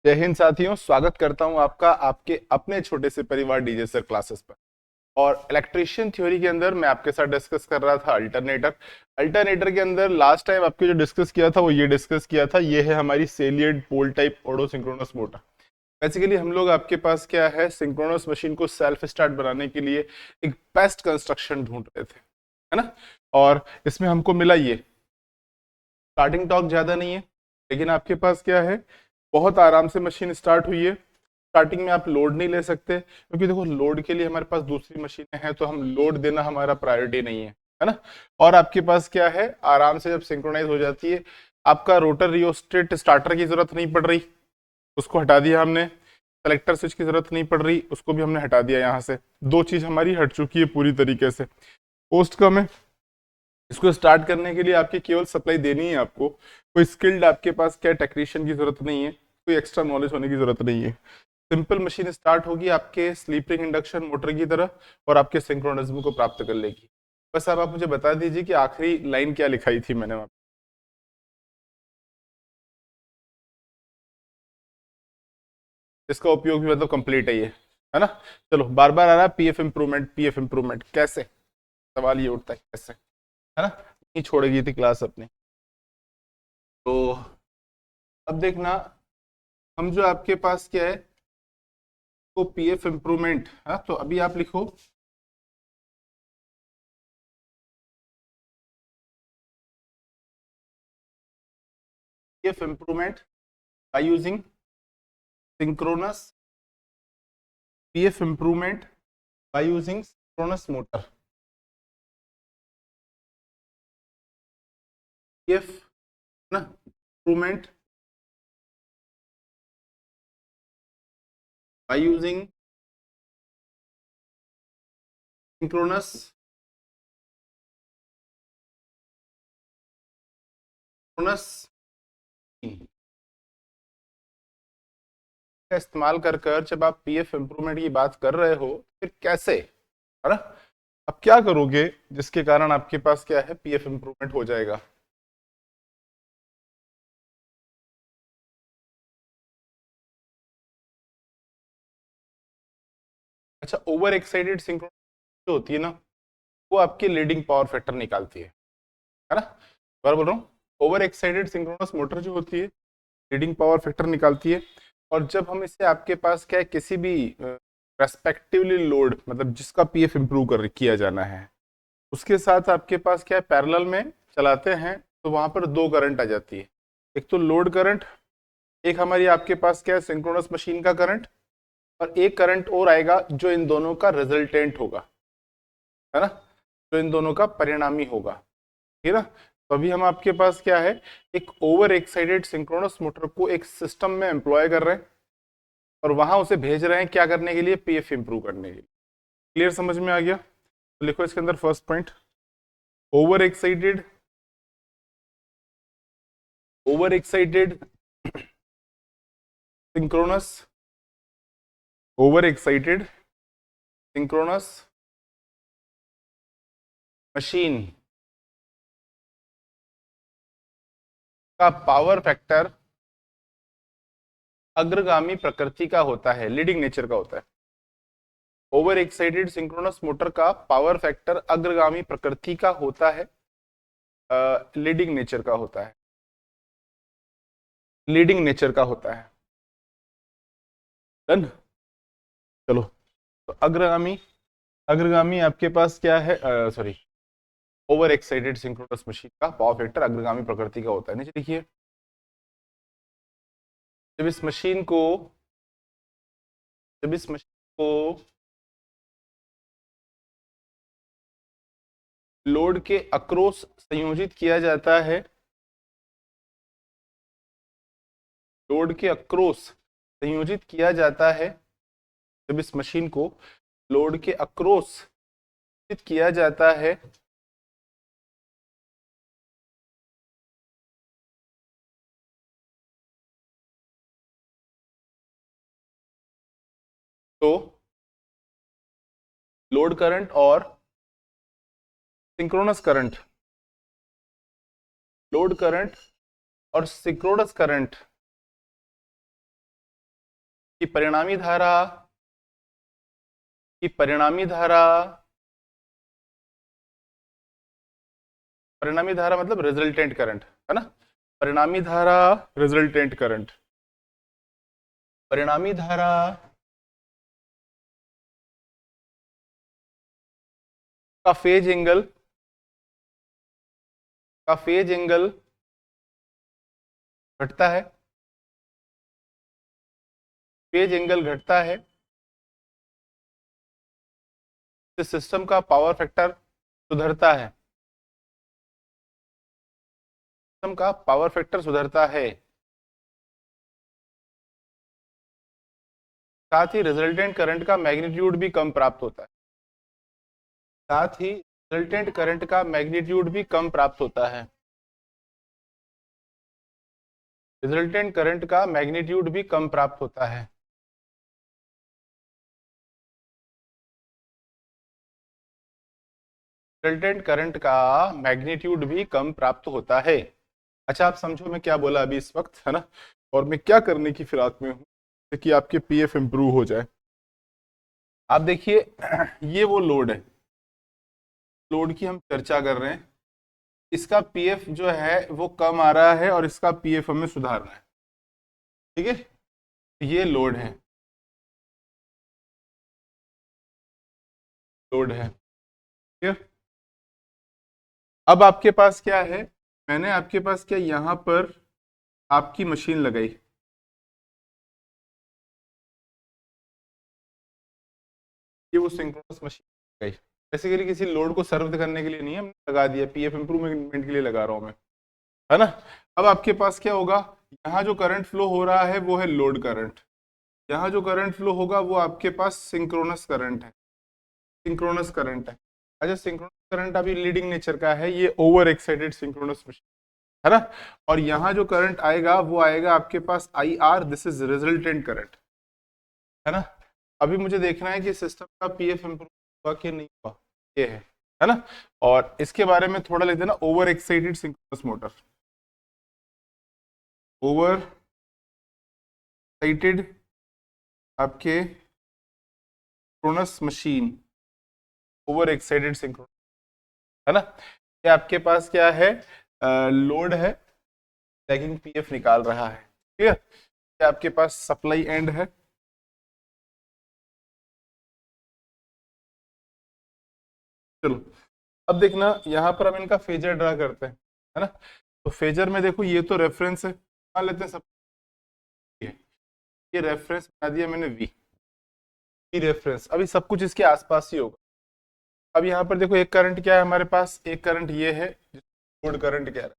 जय हिंद साथियों, स्वागत करता हूं आपका आपके अपने छोटे से परिवार डीजे सर क्लासेस पर। और इलेक्ट्रिशियन थ्योरी के अंदर मैं आपके साथ डिस्कस कर रहा था अल्टरनेटर। अल्टरनेटर के अंदर लास्ट टाइम आपके जो डिस्कस किया था वो ये डिस्कस किया था, ये है हमारी salient pole type auto synchronous motor. Basically हम लोग आपके पास क्या है, सिंक्रोनस मशीन को सेल्फ स्टार्ट बनाने के लिए एक बेस्ट कंस्ट्रक्शन ढूंढ रहे थे, है ना। और इसमें हमको मिला ये स्टार्टिंग टॉर्क ज्यादा नहीं है, लेकिन आपके पास क्या है, बहुत आराम से मशीन स्टार्ट हुई है। स्टार्टिंग में आप लोड नहीं ले सकते, क्योंकि देखो लोड के लिए हमारे पास दूसरी मशीनें हैं, तो हम लोड देना हमारा प्रायोरिटी नहीं है ना। और आपके पास क्या है, आराम से जब सिंक्रोनाइज हो जाती है, आपका रोटर रियोस्टेट स्टार्टर की जरूरत नहीं पड़ रही, उसको हटा दिया हमने। सेलेक्टर स्विच की जरूरत नहीं पड़ रही, उसको भी हमने हटा दिया। यहाँ से दो चीज हमारी हट चुकी है पूरी तरीके से। कॉस्ट कम है। इसको स्टार्ट करने के लिए आपकी केवल सप्लाई देनी है, आपको कोई स्किल्ड आपके पास क्या टेक्नीशियन की जरूरत नहीं है, कोई एक्स्ट्रा नॉलेज होने की जरूरत नहीं है। सिंपल मशीन स्टार्ट होगी आपके स्लीप रिंग इंडक्शन मोटर की तरह, और आपके सिंक्रोनिज्म को प्राप्त कर लेगी। बस अब आप मुझे बता दीजिए कि आखिरी लाइन क्या लिखाई थी मैंने वहां पे। इसका उपयोग भी मतलब कंप्लीट है ना। चलो, बार बार आ रहा है पीएफ इंप्रूवमेंट, पीएफ इंप्रूवमेंट कैसे, सवाल ये उठता है कैसे, है ना। नहीं छोड़ेगी थी क्लास अपनी। तो अब देखना, हम जो आपके पास क्या है, तो पीएफ इंप्रूवमेंट, हाँ तो अभी आप लिखो PF improvement by using synchronous, PF improvement by using synchronous motor, PF ना improvement by using synchronous synchronous का इस्तेमाल कर कर जब आप पीएफ इंप्रूवमेंट की बात कर रहे हो, फिर कैसे, है ना। अब क्या करोगे जिसके कारण आपके पास क्या है, पीएफ इंप्रूवमेंट हो जाएगा। अच्छा, ओवर एक्साइटेड सिंक्रोनस जो होती है ना, वो आपकी लीडिंग पावर फैक्टर निकालती है ना। बार बोल रहा हूँ, ओवर एक्साइटेड सिंक्रोनस मोटर जो होती है लीडिंग पावर फैक्टर निकालती है। और जब हम इसे आपके पास क्या है, किसी भी रेस्पेक्टिवली लोड, मतलब जिसका पीएफ इंप्रूव कर किया जाना है, उसके साथ आपके पास क्या है, पैरेलल में चलाते हैं, तो वहां पर दो करंट आ जाती है। एक तो लोड करंट, एक हमारी आपके पास क्या है, सिंक्रोनस मशीन का करंट, और एक करंट और आएगा जो इन दोनों का रिजल्टेंट होगा, है ना, जो इन दोनों का परिणामी होगा, ठीक है ना। तो अभी हम आपके पास क्या है, एक ओवर एक्साइटेड सिंक्रोनस मोटर को एक सिस्टम में एम्प्लॉय कर रहे हैं, और वहां उसे भेज रहे हैं क्या करने के लिए, पीएफ इंप्रूव करने के लिए। क्लियर, समझ में आ गया। तो लिखो इसके अंदर first point, over excited, over excited synchronous, over excited synchronous machine का पावर फैक्टर अग्रगामी प्रकृति का होता है, लीडिंग नेचर का होता है। ओवर एक्साइटेड सिंक्रोनस मोटर का पावर फैक्टर अग्रगामी प्रकृति का होता है, लीडिंग नेचर का होता है, लीडिंग नेचर का होता है। डन। चलो, तो अग्रगामी, अग्रगामी आपके पास क्या है, sorry, over excited synchronous machine का पावर फैक्टर अग्रगामी प्रकृति का होता है। नीचे देखिए, जब इस मशीन को, जब इस मशीन को लोड के अक्रॉस संयोजित किया जाता है, लोड के अक्रॉस संयोजित किया जाता है, जब इस मशीन को लोड के अक्रॉस संयोजित किया जाता है, तो लोड करंट और सिंक्रोनस करंट, लोड करंट और सिंक्रोनस करंट कि परिणामी धारा मतलब रिजल्टेंट करंट, है ना। परिणामी धारा, रिजल्टेंट करंट, परिणामी धारा का फेज एंगल घटता है, फेज एंगल घटता है, तो सिस्टम का पावर फैक्टर सुधरता है, सिस्टम का पावर फैक्टर सुधरता है, साथ ही रिजल्टेंट करंट का मैग्नीट्यूड भी कम प्राप्त होता है, साथ ही रिजल्टेंट करंट का मैग्नीट्यूड भी कम प्राप्त होता है, रिजल्टेंट करंट का मैग्नीट्यूड भी कम प्राप्त होता है। रिजल्टेंट करंट का मैग्नीट्यूड भी कम प्राप्त होता है। अच्छा, आप समझो मैं क्या बोला अभी इस वक्त, है ना, और मैं क्या करने की फिराक में हूँ कि आपके पीएफ इंप्रूव हो जाए। आप देखिए ये वो लोड है, लोड की हम चर्चा कर रहे हैं, इसका पीएफ जो है वो कम आ रहा है और इसका पीएफ हमें सुधारना है, ठीक है। ये लोड है, लोड है, ठीक है। अब आपके पास क्या है, मैंने आपके पास क्या यहाँ पर आपकी मशीन लगाई, ये वो सिंक्रोनस मशीन लगाई, बेसिकली किसी लोड को सर्व करने के लिए नहीं है, हमने लगा दिया, पीएफ इंप्रूवमेंट के लिए लगा रहा हूं मैं, है ना। अब आपके पास क्या होगा, यहाँ जो करंट फ्लो हो रहा है वो है लोड करंट, यहाँ जो करंट फ्लो होगा वो आपके पास सिंक्रोनस करंट है, सिंक्रोनस करंट है। अच्छा, सिंक्रोनस करंट अभी लीडिंग नेचर का है, ये ओवर एक्साइटेड सिंक्रोनस मशीन, है ना। और यहाँ जो करंट आएगा वो आएगा आपके पास I R, this is resultant current, है ना। अभी मुझे देखना है कि सिस्टम का पीएफ इंप्रूव हुआ कि नहीं हुआ, ये है ना। और इसके बारे में थोड़ा लिख देना, over excited synchronous motor, over excited आपके synchronous machine, over excited synchronous, है ना। ये आपके पास क्या है, लोड है, लैगिंग पीएफ निकाल रहा है, ठीक है। ये आपके पास सप्लाई एंड है, चलो अब देखना यहाँ पर हम इनका फेजर ड्रा करते हैं, है ना। तो फेजर में देखो ये तो रेफरेंस है, मान लेते हैं सब, ये रेफरेंस बना दिया मैंने वी, रेफरेंस, अभी सब कुछ इसके आसपास ही होगा। अब यहाँ पर देखो एक करंट क्या है हमारे पास, एक करंट ये है, लोड करंट क्या है।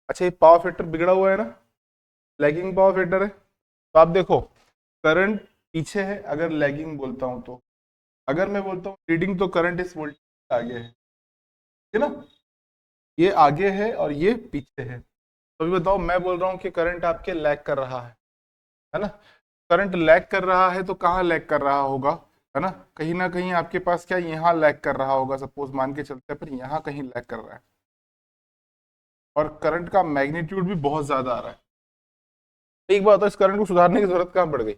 अच्छा, ये पावर फैक्टर बिगड़ा हुआ है ना, लैगिंग पावर फैक्टर है, तो आप देखो करंट पीछे है, अगर लैगिंग बोलता हूँ तो, अगर मैं बोलता हूँ रीडिंग, तो करंट इस वोल्टेज आगे है ना, ये आगे है और ये पीछे है। तो अभी बताओ, मैं बोल रहा हूँ कि करंट आपके लैग कर रहा है ना। करंट लैग कर रहा है तो कहाँ लैग कर रहा होगा, है ना कहीं आपके पास क्या यहाँ लैग कर रहा होगा, सपोज मान के चलते हैं, पर यहाँ कहीं लैग कर रहा है, और करंट का मैग्नीट्यूड भी बहुत ज्यादा आ रहा है। एक बात तो, इस करंट को सुधारने की जरूरत कहाँ पड़ गई,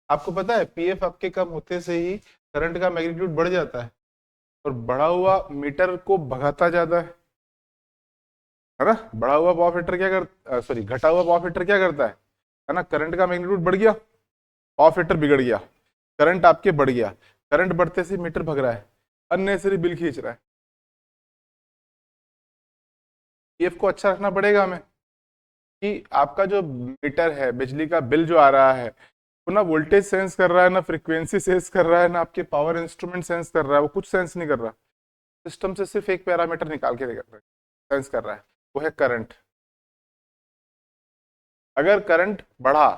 आपको पता है पीएफ आपके कम होते से ही करंट का मैग्नीट्यूड बढ़ जाता है, और बढ़ा हुआ मीटर को भगाता जाता है ना। बढ़ा हुआ पावर फैक्टर क्या कर, सॉरी, घटा हुआ पावर फैक्टर क्या करता है ना, करंट का मैग्नीट्यूड बढ़ गया, पावर फैक्टर बिगड़ गया, करंट आपके बढ़ गया, करंट बढ़ते से मीटर भग रहा है, अननेसेसरी बिल खींच रहा है। पीएफ को अच्छा रखना पड़ेगा हमें, कि आपका जो मीटर है, बिजली का बिल जो आ रहा है, वो ना वोल्टेज सेंस कर रहा है, ना फ्रीक्वेंसी सेंस कर रहा है, ना आपके पावर इंस्ट्रूमेंट सेंस कर रहा है, वो कुछ सेंस नहीं कर रहा, सिस्टम से सिर्फ एक पैरामीटर निकाल के सेंस कर रहा है, वो है करंट। अगर करंट बढ़ा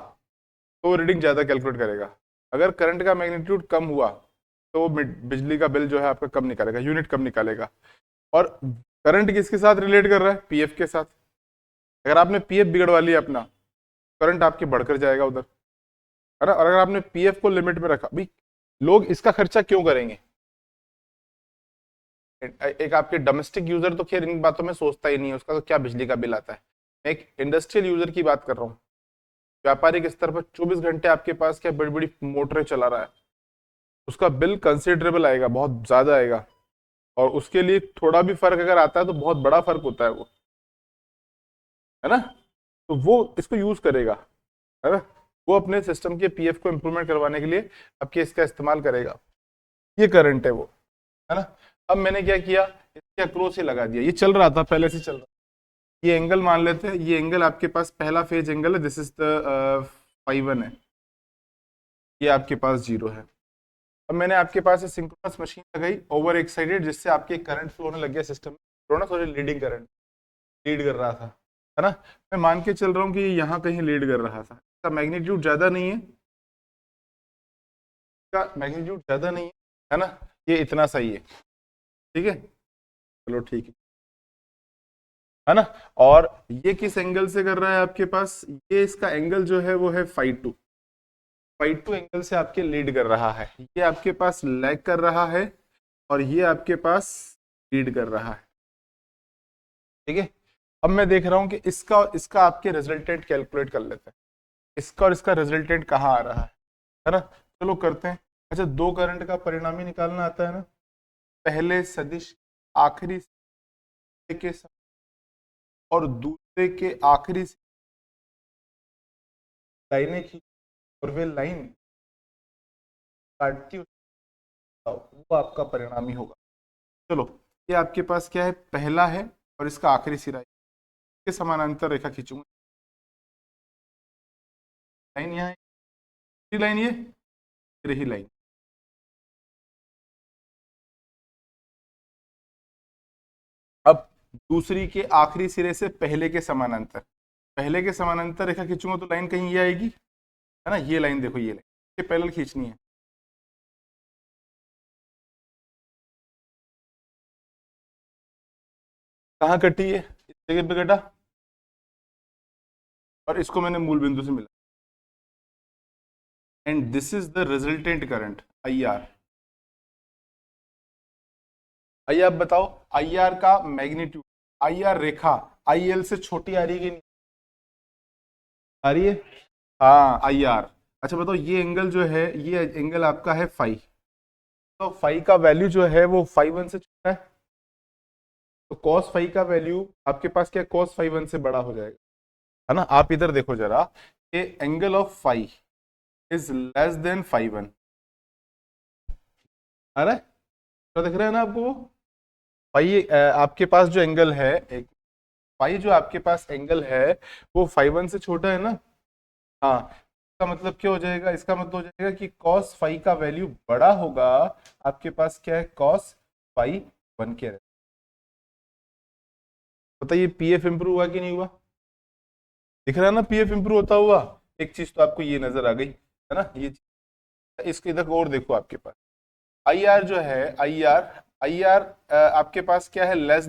तो रीडिंग ज्यादा कैलकुलेट करेगा, अगर करंट का मैग्नीट्यूड कम हुआ तो बिजली का बिल जो है आपका कम निकालेगा, यूनिट कम निकालेगा। और करंट किसके साथ रिलेट कर रहा है, पीएफ के साथ। अगर आपने पीएफ बिगड़वा लिया अपना, करंट आपके बढ़कर जाएगा उधर, है ना। और अगर आपने पीएफ को लिमिट में रखा, भाई लोग इसका खर्चा क्यों करेंगे, एक आपके डोमेस्टिक यूजर तो खैर इन बातों में सोचता ही नहीं है, उसका तो क्या बिजली का बिल आता है। मैं एक इंडस्ट्रियल यूजर की बात कर रहा हूँ, व्यापारिक स्तर पर 24 घंटे आपके पास क्या बड़ी बड़ी मोटरें चला रहा है, उसका बिल कंसिडरेबल आएगा, बहुत ज्यादा आएगा। और उसके लिए थोड़ा भी फर्क अगर आता है तो बहुत बड़ा फर्क होता है वो, है ना। तो वो इसको यूज करेगा, है ना। वो अपने सिस्टम के पीएफ को इम्प्रूवमेंट करवाने के लिए आपके इसका इस्तेमाल करेगा। ये करंट है वो, है ना। अब मैंने क्या किया, इसके अक्रॉस ही लगा दिया, ये चल रहा था पहले से चल रहा। ये एंगल मान लेते हैं, ये एंगल आपके पास पहला फेज एंगल है, दिस इज द फाइव है, ये आपके पास जीरो है। अब मैंने आपके पास सिंक्रोनस मशीन लगाई ओवर एक्साइटेड, जिससे आपके करंट फ्लो होने लग गया सिस्टम में, थोड़ा थोड़ा लीडिंग करंट लीड कर रहा था, है ना। मैं मान के चल रहा हूँ कि यहाँ कहीं लीड कर रहा था, इसका मैग्नीट्यूड ज्यादा नहीं है, इसका मैग्नीट्यूड ज्यादा नहीं है ना, ये इतना सही है, ठीक है, चलो ठीक है ना। और ये किस एंगल से कर रहा है आपके पास, ये इसका एंगल जो है वो है फाइव टू एंगल से आपके लीड कर रहा है, ये आपके पास लैग कर रहा है और ये आपके पास लीड कर रहा है, ठीक है। अब मैं देख रहा हूं कि इसका और इसका आपके रिजल्टेंट कैलकुलेट कर लेते हैं, इसका और इसका रिजल्टेंट कहाँ आ रहा है ना। चलो करते हैं। अच्छा, दो करंट का परिणामी निकालना आता है ना, पहले सदिश आखिरी के और दूसरे के आखिरी लाइनें खींच, और वे लाइन काटती वो आपका परिणामी होगा। चलो, ये आपके पास क्या है, पहला है और इसका आखिरी सिरा के समानांतर रेखा खींचूंगा, लाइन यहाँ है, लाइन ये रही लाइन। अब दूसरी के आखिरी सिरे से पहले के समानांतर, पहले के समानांतर रेखा खींचूंगा तो लाइन कहीं ये आएगी, है ना। ये लाइन देखो, ये लाइन ये पैरेलल खींचनी है, कहाँ कटी है, इस जगह पे कटा, और इसको मैंने मूल बिंदु से मिला, and this is the resultant current I R. आइए आप बताओ, आई आर का magnitude, I R Rekha I L से छोटी आ रही है कि नहीं आ रही है, हाँ आई आर। अच्छा बताओ, ये एंगल जो है, ये एंगल आपका है फाइव, तो फाइव का वैल्यू जो है वो फाइव वन से छोटा है, तो कॉस फाइव का वैल्यू आपके पास क्या कॉस फाइव वन से बड़ा हो जाएगा, है ना। आप इधर देखो जरा, ये angle of five is less than five one, आ रहा है, तो दिख रहा है ना आपको वो फाइव, आपके पास जो एंगल है, एक फाइव जो आपके पास एंगल है वो फाइव वन से छोटा है ना, हाँ। इसका मतलब क्या हो जाएगा, इसका मतलब हो जाएगा कि कॉस फाइव का वैल्यू बड़ा होगा, आपके पास क्या है कॉस फाइव वन के। बताइए पीएफ इंप्रूव हुआ कि नहीं हुआ, दिख रहा है ना पीएफ इंप्रूव होता हुआ। एक चीज तो आपको ये नजर आ गई, है ना, ये इसके इधर और देखो, आपके पास आई आर जो है, आई आर आपके पास क्या है, लेस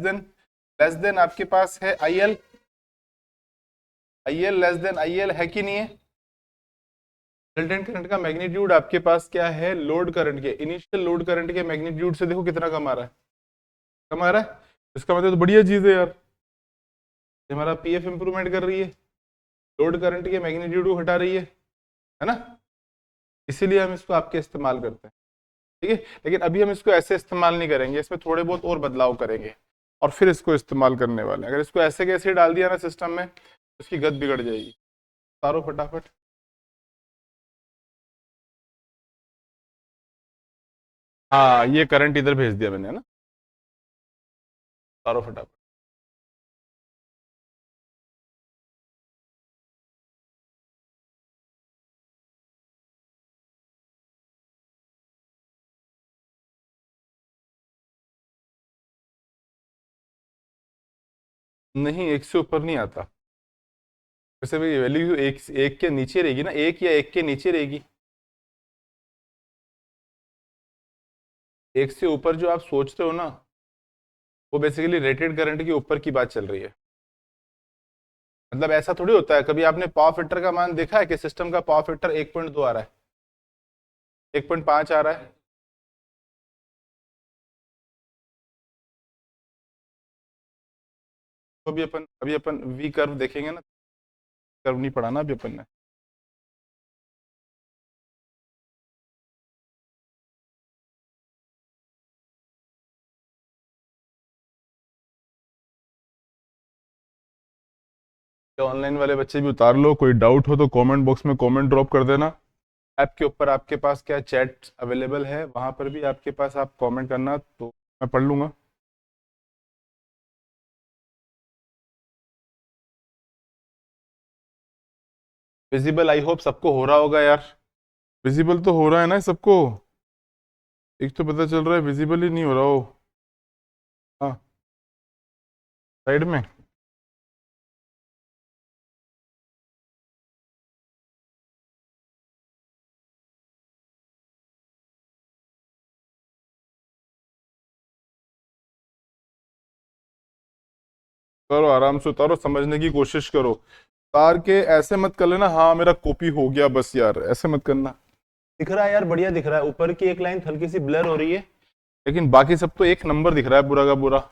देन आपके पास है I L less than I L है कि नहीं है। रिजल्टेंट करंट का मैग्नीट्यूड आपके पास क्या है, लोड करंट के इनिशियल लोड करंट के मैग्नीट्यूड से देखो कितना कम आ रहा है, कम आ रहा है। इसका मतलब तो बढ़िया चीज है यार, ये हमारा पीएफ इंप्रूवमेंट कर रही है, लोड करंट के मैग्नीट्यूड को घटा रही है ना। इसीलिए हम इसको आपके इस्तेमाल करते हैं, ठीक है। लेकिन अभी हम इसको ऐसे इस्तेमाल नहीं करेंगे, इसमें थोड़े बहुत और बदलाव करेंगे और फिर इसको इस्तेमाल करने वाले हैं। अगर इसको ऐसे कैसे डाल दिया ना सिस्टम में, तो उसकी गत बिगड़ जाएगी। तारो फटाफट, हाँ ये करंट इधर भेज दिया मैंने, है ना, तारो फटाफट। नहीं, एक से ऊपर नहीं आता, वैसे भी वैल्यू एक एक के नीचे रहेगी ना, एक या एक के नीचे रहेगी। एक से ऊपर जो आप सोचते हो ना, वो बेसिकली रेटेड करंट के ऊपर की बात चल रही है। मतलब ऐसा थोड़ी होता है, कभी आपने पावर फैक्टर का मान देखा है कि सिस्टम का पावर फैक्टर 1.2 आ रहा है, 1.5 आ रहा है। तो अभी अपन वी कर्व देखेंगे ना, कर्व नहीं पढ़ा ना अभी अपन ने। ऑनलाइन वाले बच्चे भी उतार लो, कोई डाउट हो तो कमेंट बॉक्स में कमेंट ड्रॉप कर देना। ऐप के ऊपर आपके पास क्या चैट अवेलेबल है, वहां पर भी आपके पास आप कमेंट करना तो मैं पढ़ लूंगा। विजिबल आई होप सबको हो रहा होगा यार। विजिबल तो हो रहा है ना सबको? एक तो पता चल रहा है विजिबल ही नहीं हो रहा हो। हाँ, साइड में। करो आराम से उतारो, समझने की कोशिश करो। उतार के ऐसे मत कर लेना हाँ मेरा कॉपी हो गया बस, यार ऐसे मत करना। दिख रहा है यार, बढ़िया दिख रहा है, ऊपर की एक लाइन हल्की सी ब्लर हो रही है, लेकिन बाकी सब तो एक नंबर दिख रहा है पूरा का पूरा।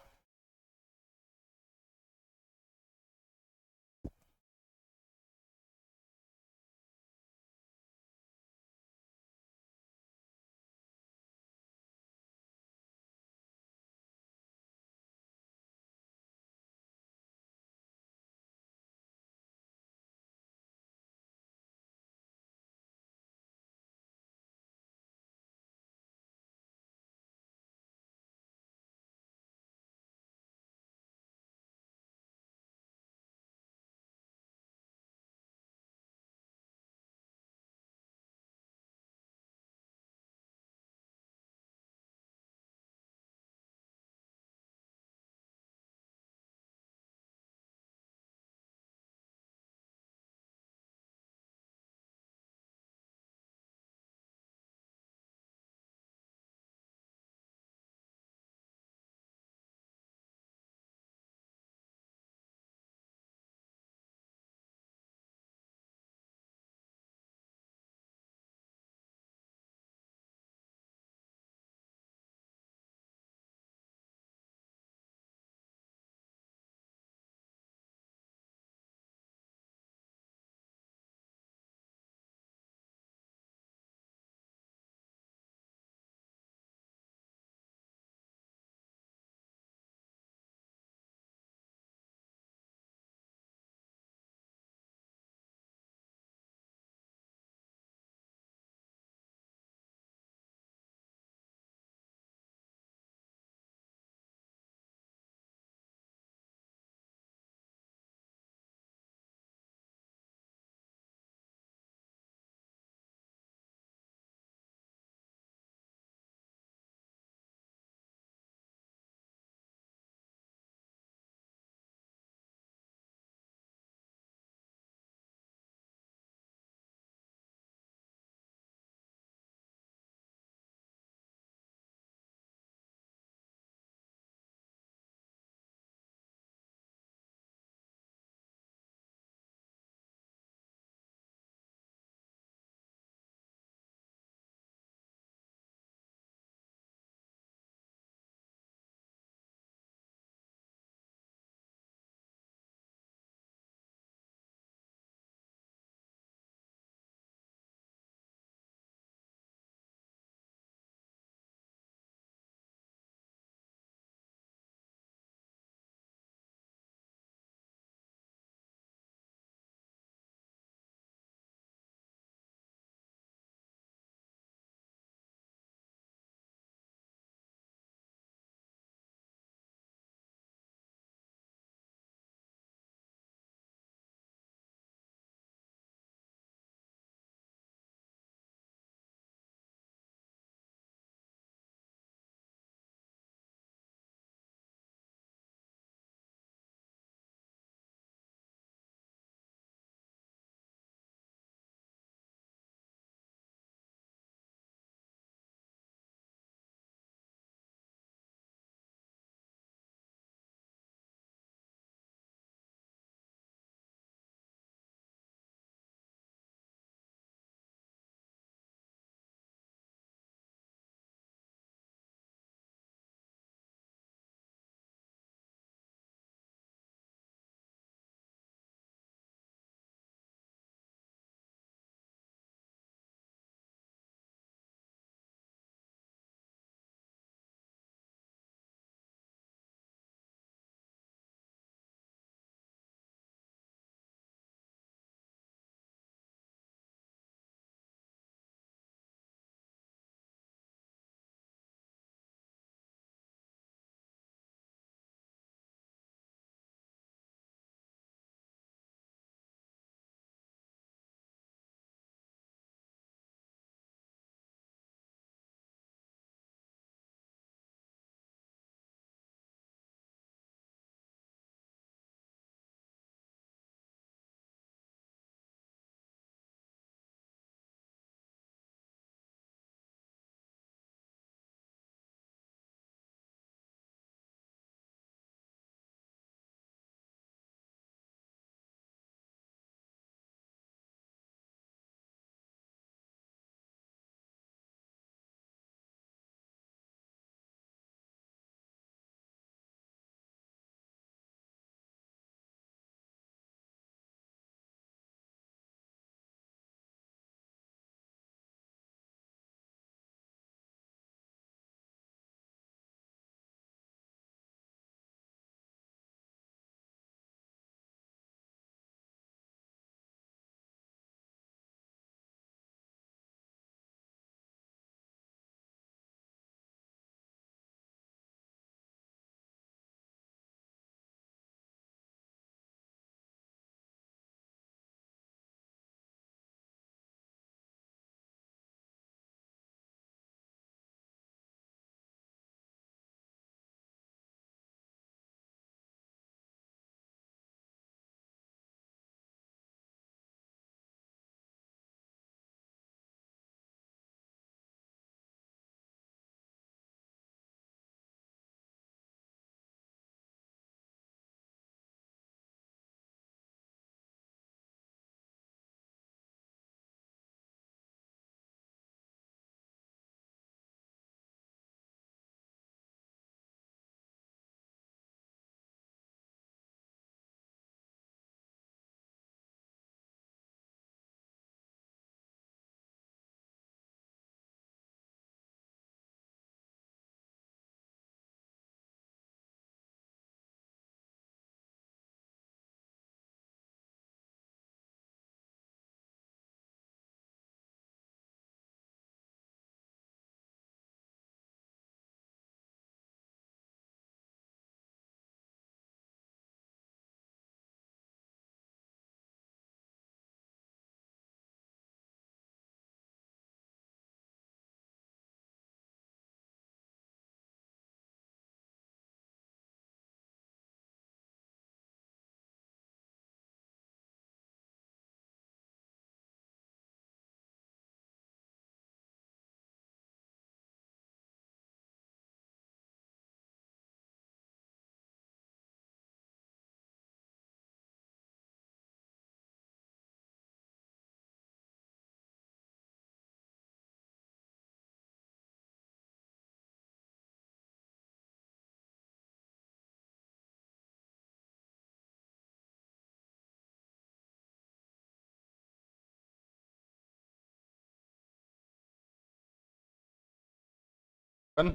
डन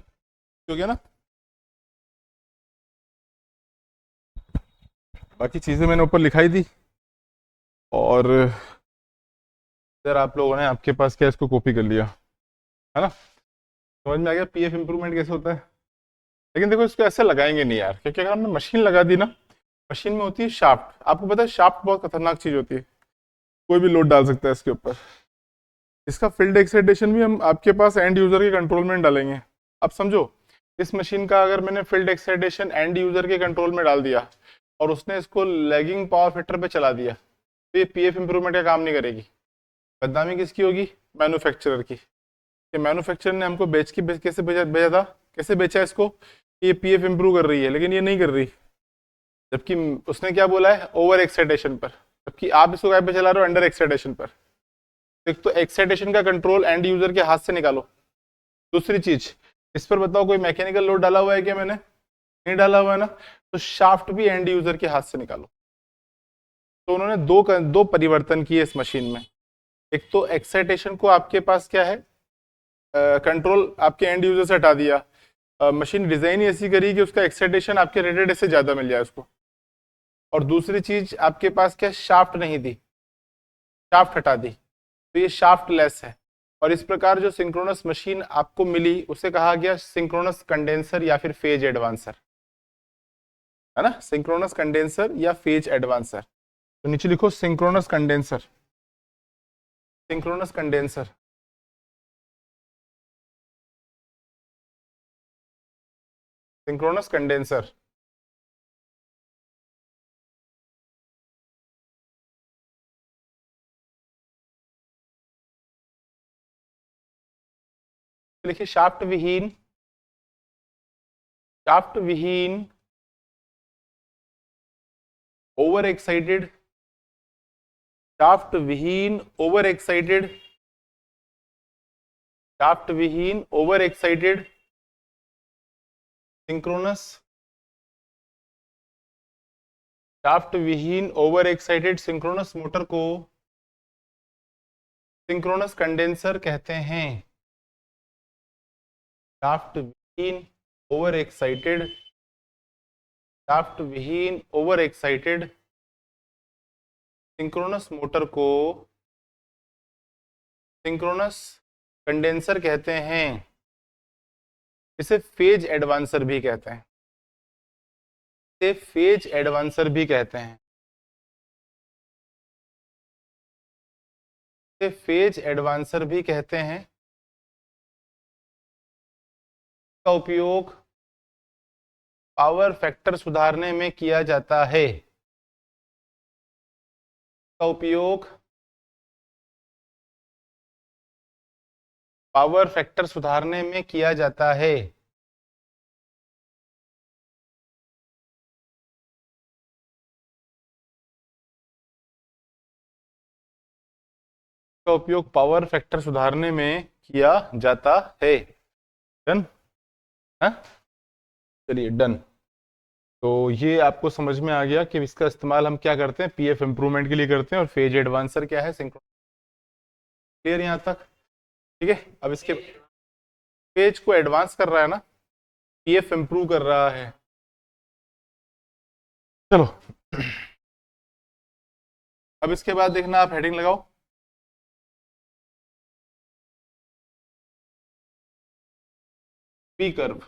हो गया ना। बाकी चीज़ें मैंने ऊपर लिखाई दी, और इधर आप लोगों ने आपके पास क्या इसको कॉपी कर लिया, है ना। समझ में आ गया पीएफ इंप्रूवमेंट कैसे होता है। लेकिन देखो इसको ऐसे लगाएंगे नहीं यार, क्योंकि अगर हमने मशीन लगा दी ना, मशीन में होती है शाफ्ट, आपको पता है शाफ्ट बहुत खतरनाक चीज होती है, कोई भी लोड डाल सकता है इसके ऊपर। इसका फील्ड एक्साइटेशन भी हम आपके पास एंड यूजर के कंट्रोल में डालेंगे। अब समझो, इस मशीन का अगर मैंने फील्ड एक्साइटेशन एंड यूजर के कंट्रोल में डाल दिया और उसने इसको लैगिंग पावर फैक्टर पे चला दिया, तो ये पीएफ इंप्रूवमेंट का काम नहीं करेगी। बदनामी किसकी होगी? मैन्युफैक्चरर की, कि मैन्युफैक्चरर ने हमको कैसे भेजा था, कैसे बेचा इसको कि ये पीएफ इंप्रूव कर रही है, लेकिन ये नहीं कर रही। जबकि उसने क्या बोला है? ओवर एक्साइटेशन पर, जबकि आप इसको क्या पे चला रहे हो? अंडर एक्साइटेशन पर। एक तो एक्साइटेशन का कंट्रोल एंड यूजर के हाथ से निकालो। दूसरी चीज, इस पर बताओ कोई मैकेनिकल लोड डाला हुआ है क्या? मैंने नहीं डाला हुआ है ना, तो शाफ्ट भी एंड यूजर के हाथ से निकालो। तो उन्होंने दो परिवर्तन किए इस मशीन में। एक तो एक्साइटेशन को आपके पास क्या है, कंट्रोल आपके एंड यूजर से हटा दिया। मशीन डिजाइन ही ऐसी करी कि उसका एक्साइटेशन आपके रेटेड से ज्यादा मिल जाए उसको। और दूसरी चीज आपके पास क्या, शाफ्ट नहीं दी, शाफ्ट हटा दी, तो ये शाफ्ट लेस है। और इस प्रकार जो सिंक्रोनस मशीन आपको मिली उसे कहा गया सिंक्रोनस कंडेंसर या फिर फेज एडवांसर, है ना। सिंक्रोनस कंडेंसर या फेज एडवांसर। तो नीचे लिखो synchronous condenser, synchronous condenser, synchronous condenser. लिखिए शाफ्ट विहीन, शाफ्ट विहीन ओवर एक्साइटेड, शाफ्ट विहीन ओवर एक्साइटेड, शाफ्ट विहीन ओवर एक्साइटेड सिंक्रोनस, शाफ्ट विहीन ओवर एक्साइटेड सिंक्रोनस मोटर को सिंक्रोनस कंडेंसर कहते हैं। शाफ्ट विहीन ओवर एक्साइटेड, शाफ्ट विहीन ओवर एक्साइटेड सिंक्रोनस मोटर को सिंक्रोनस कंडेंसर कहते हैं। इसे फेज एडवांसर भी कहते हैं, इसे फेज एडवांसर भी कहते हैं, इसे फेज एडवांसर भी कहते हैं। का उपयोग पावर फैक्टर सुधारने में किया जाता है, का उपयोग पावर फैक्टर सुधारने में किया जाता है। का उपयोग पावर फैक्टर सुधारने में किया जाता है। डन, हाँ चलिए डन। तो ये आपको समझ में आ गया कि इसका इस्तेमाल हम क्या करते हैं, पीएफ इंप्रूवमेंट के लिए करते हैं, और फेज एडवांसर क्या है, सिंक्रोनस। क्लियर यहाँ तक? ठीक है। अब इसके पेज को एडवांस कर रहा है ना, पीएफ इंप्रूव कर रहा है। चलो अब इसके बाद देखना, आप हेडिंग लगाओ, P curve.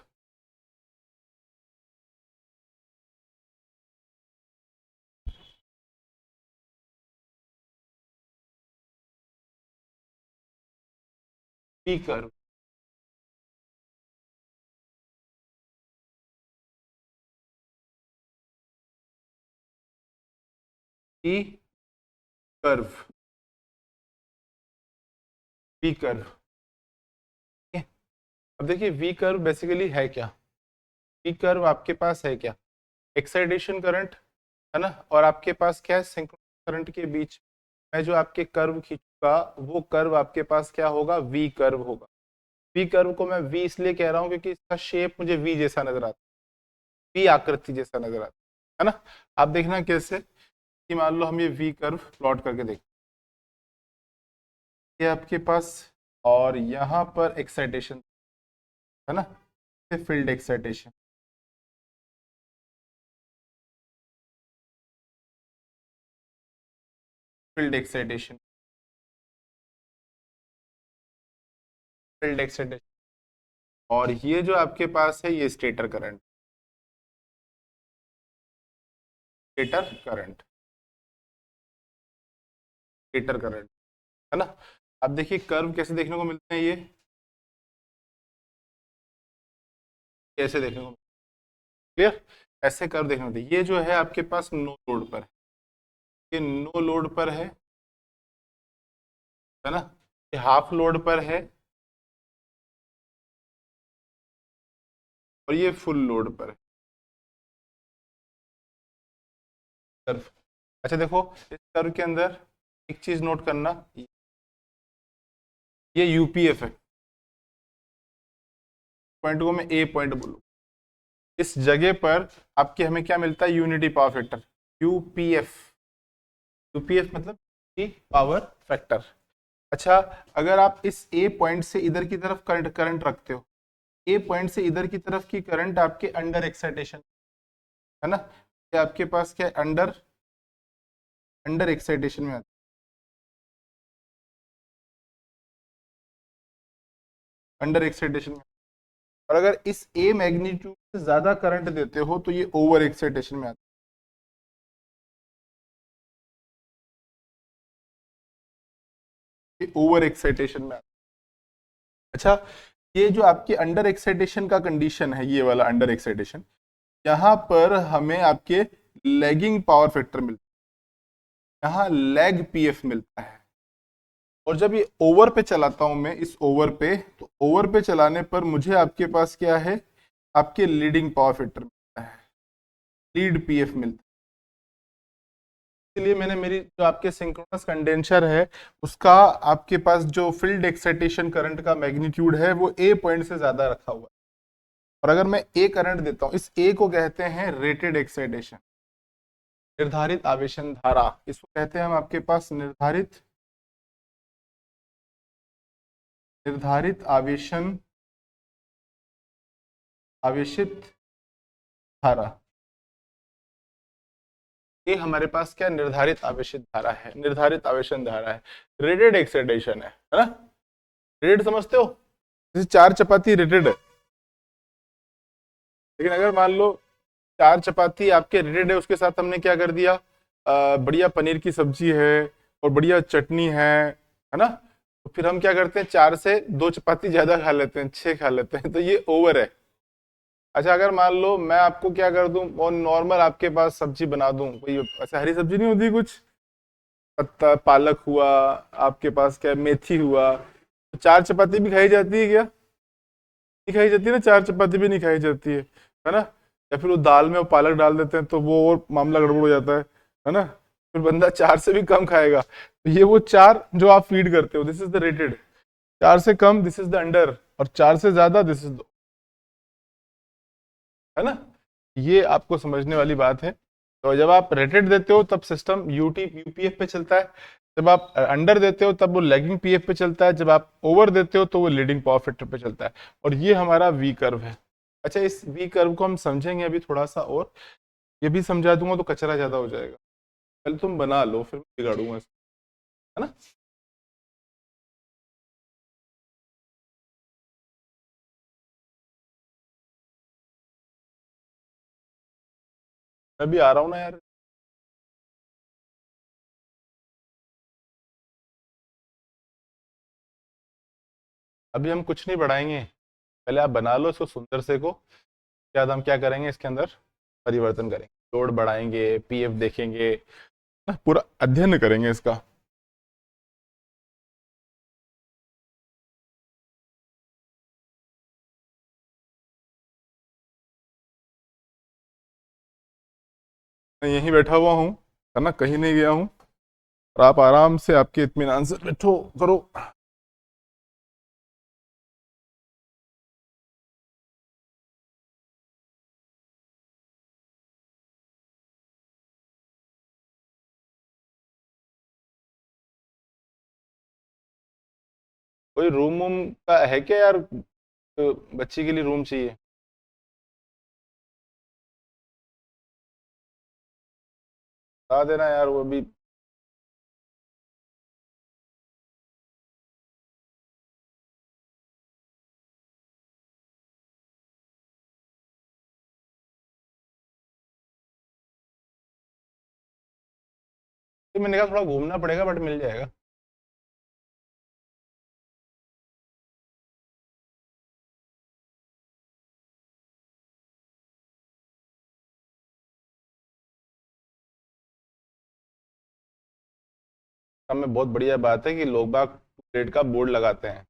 P curve, P curve, P curve. अब देखिए वी कर्व बेसिकली है क्या, वी कर्व आपके पास है क्या, एक्साइटेशन करंट, है ना, और आपके पास क्या है, सिंक्रोनस करंट के बीच में जो आपके कर्व खींचूंगा वो कर्व आपके पास क्या होगा, वी कर्व होगा। वी कर्व को मैं वी इसलिए कह रहा हूँ क्योंकि इसका शेप मुझे वी जैसा नजर आता है, वी आकृति जैसा नजर आता है ना। आप देखना कैसे, कि मान लो हम ये वी कर्व प्लॉट करके देखें, ये आपके पास, और यहाँ पर एक्साइटेशन, है ना, हैं field excitation. Field excitation, field excitation. और ये जो आपके पास है ये stator current, stator current, stator current, है ना। अब देखिए कर्व कैसे देखने को मिलते हैं, ये कैसे देखने को, क्लियर, ऐसे कर्व देखने को मिलते हैं। ये जो है आपके पास नो लोड पर है, ये नो लोड पर है ना, ये हाफ लोड पर है, और ये फुल लोड पर है कर्व। अच्छा देखो, इस कर्व के अंदर एक चीज नोट करना, ये यूपीएफ है, पॉइंट को मैं ए पॉइंट बोलूँ, इस जगह पर आपके हमें क्या मिलता है, unity power factor, UPF. UPF मतलब की पावर फैक्टर। अच्छा, अगर आप इस ए पॉइंट से इधर की तरफ करंट करंट रखते हो, ए पॉइंट से इधर की तरफ की करंट आपके अंडर एक्साइटेशन, है ना, ये आपके पास क्या है, अंडर, अंडर एक्साइटेशन में आता है, अंडर एक्साइटेशन में। और अगर इस ए मैग्नीट्यूड से ज्यादा करंट देते हो तो ये ओवर एक्साइटेशन में आता है, ये ओवर एक्साइटेशन में आता है। अच्छा, ये जो आपके अंडर एक्साइटेशन का कंडीशन है, ये वाला अंडर एक्साइटेशन, यहाँ पर हमें आपके लैगिंग पावर फैक्टर मिलता है, यहाँ लैग पीएफ मिलता है। और जब ये ओवर पे चलाता हूं मैं, इस ओवर पे, तो ओवर पे चलाने पर मुझे आपके पास क्या है, आपके लीडिंग पावर फैक्टर मिलता है, लीड पीएफ मिलता है। इसलिए मैंने मेरी जो आपके सिंक्रोनस कंडेंसर है उसका आपके पास जो फील्ड एक्साइटेशन करंट का मैग्नीट्यूड है वो ए पॉइंट से ज्यादा रखा हुआ है। और अगर मैं ए करंट देता हूं, इस ए को कहते हैं रेटेड एक्साइटेशन, निर्धारित आवेशन धारा, इसको कहते हैं हम आपके पास निर्धारित, निर्धारित आवेशन, आवेशित धारा। ये हमारे पास क्या निर्धारित आवेशित धारा है, निर्धारित आवेशन धारा है, रेटेड एक्साइटेशन है ना। रेटेड समझते हो, जैसे चार चपाती रेटेड है, लेकिन अगर मान लो चार चपाती आपके रेटेड है, उसके साथ हमने क्या कर दिया, बढ़िया पनीर की सब्जी है और बढ़िया चटनी है ना, तो फिर हम क्या करते हैं, चार से दो चपाती ज्यादा खा लेते हैं, छह खा लेते हैं, तो ये ओवर है। अच्छा, अगर मान लो मैं आपको क्या कर दूं और नॉर्मल आपके पास सब्जी बना दूं, कोई ऐसे हरी सब्जी नहीं होती कुछ, पत्ता पालक हुआ, आपके पास क्या मेथी हुआ, तो चार चपाती भी खाई जाती है क्या, नहीं खाई जाती है ना, चार चपाती भी नहीं खाई जाती है ना। या फिर वो दाल में वो पालक डाल देते हैं तो वो और मामला गड़बड़ हो जाता है ना, फिर बंदा चार से भी कम खाएगा। तो ये वो चार जो आप फीड करते हो, दिस इज द रेटेड, चार से come this is the under, और चार से ज्यादा दिस इज द, है ना। ये आपको समझने वाली बात है। तो जब आप रेटेड देते हो तब सिस्टम यूटी यूपीएफ पे चलता है, जब आप अंडर देते हो तब वो लैगिंग पीएफ पे चलता है, जब आप ओवर देते हो तो वो लीडिंग पावर फैक्टर पे चलता है। और ये हमारा वी कर्व है। अच्छा, इस वी कर्व को हम समझेंगे अभी थोड़ा सा, और ये भी समझा दूंगा तो कचरा ज्यादा हो जाएगा, पहले तुम बना लो फिर मैं बिगाड़ूंगा इसको, है ना। मैं भी आ रहा हूँ ना यार। अभी हम कुछ नहीं बढ़ाएंगे, पहले आप बना लो इसको सुंदर से को, क्या हम क्या करेंगे इसके अंदर परिवर्तन करेंगे, लोड बढ़ाएंगे, पीएफ देखेंगे ना, पूरा अध्ययन करेंगे इसका। मैं यहीं बैठा हुआ हूँ, है ना, कहीं नहीं गया हूँ, और आप आराम से आपके इत्मीनान से बैठो करो। कोई रूम वूम का है क्या यार, बच्ची के लिए रूम चाहिए। बता देना यार वो भी। तो मैंने कहा थोड़ा घूमना पड़ेगा बट मिल जाएगा। सब में बहुत बढ़िया बात है कि लोग बाग रेट का बोर्ड लगाते हैं।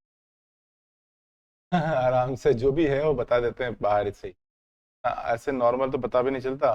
आराम से जो भी है वो बता देते हैं बाहर से ही। ऐसे नॉर्मल तो पता भी नहीं चलता।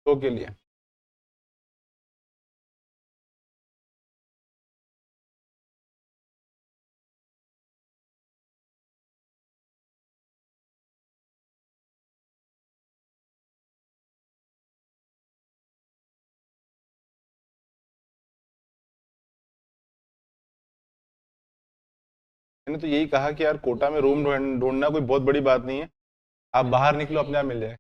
तो के लिए मैंने तो यही कहा कि यार कोटा में रूम ढूंढना कोई बहुत बड़ी बात नहीं है। आप बाहर निकलो अपने आप मिल जाए।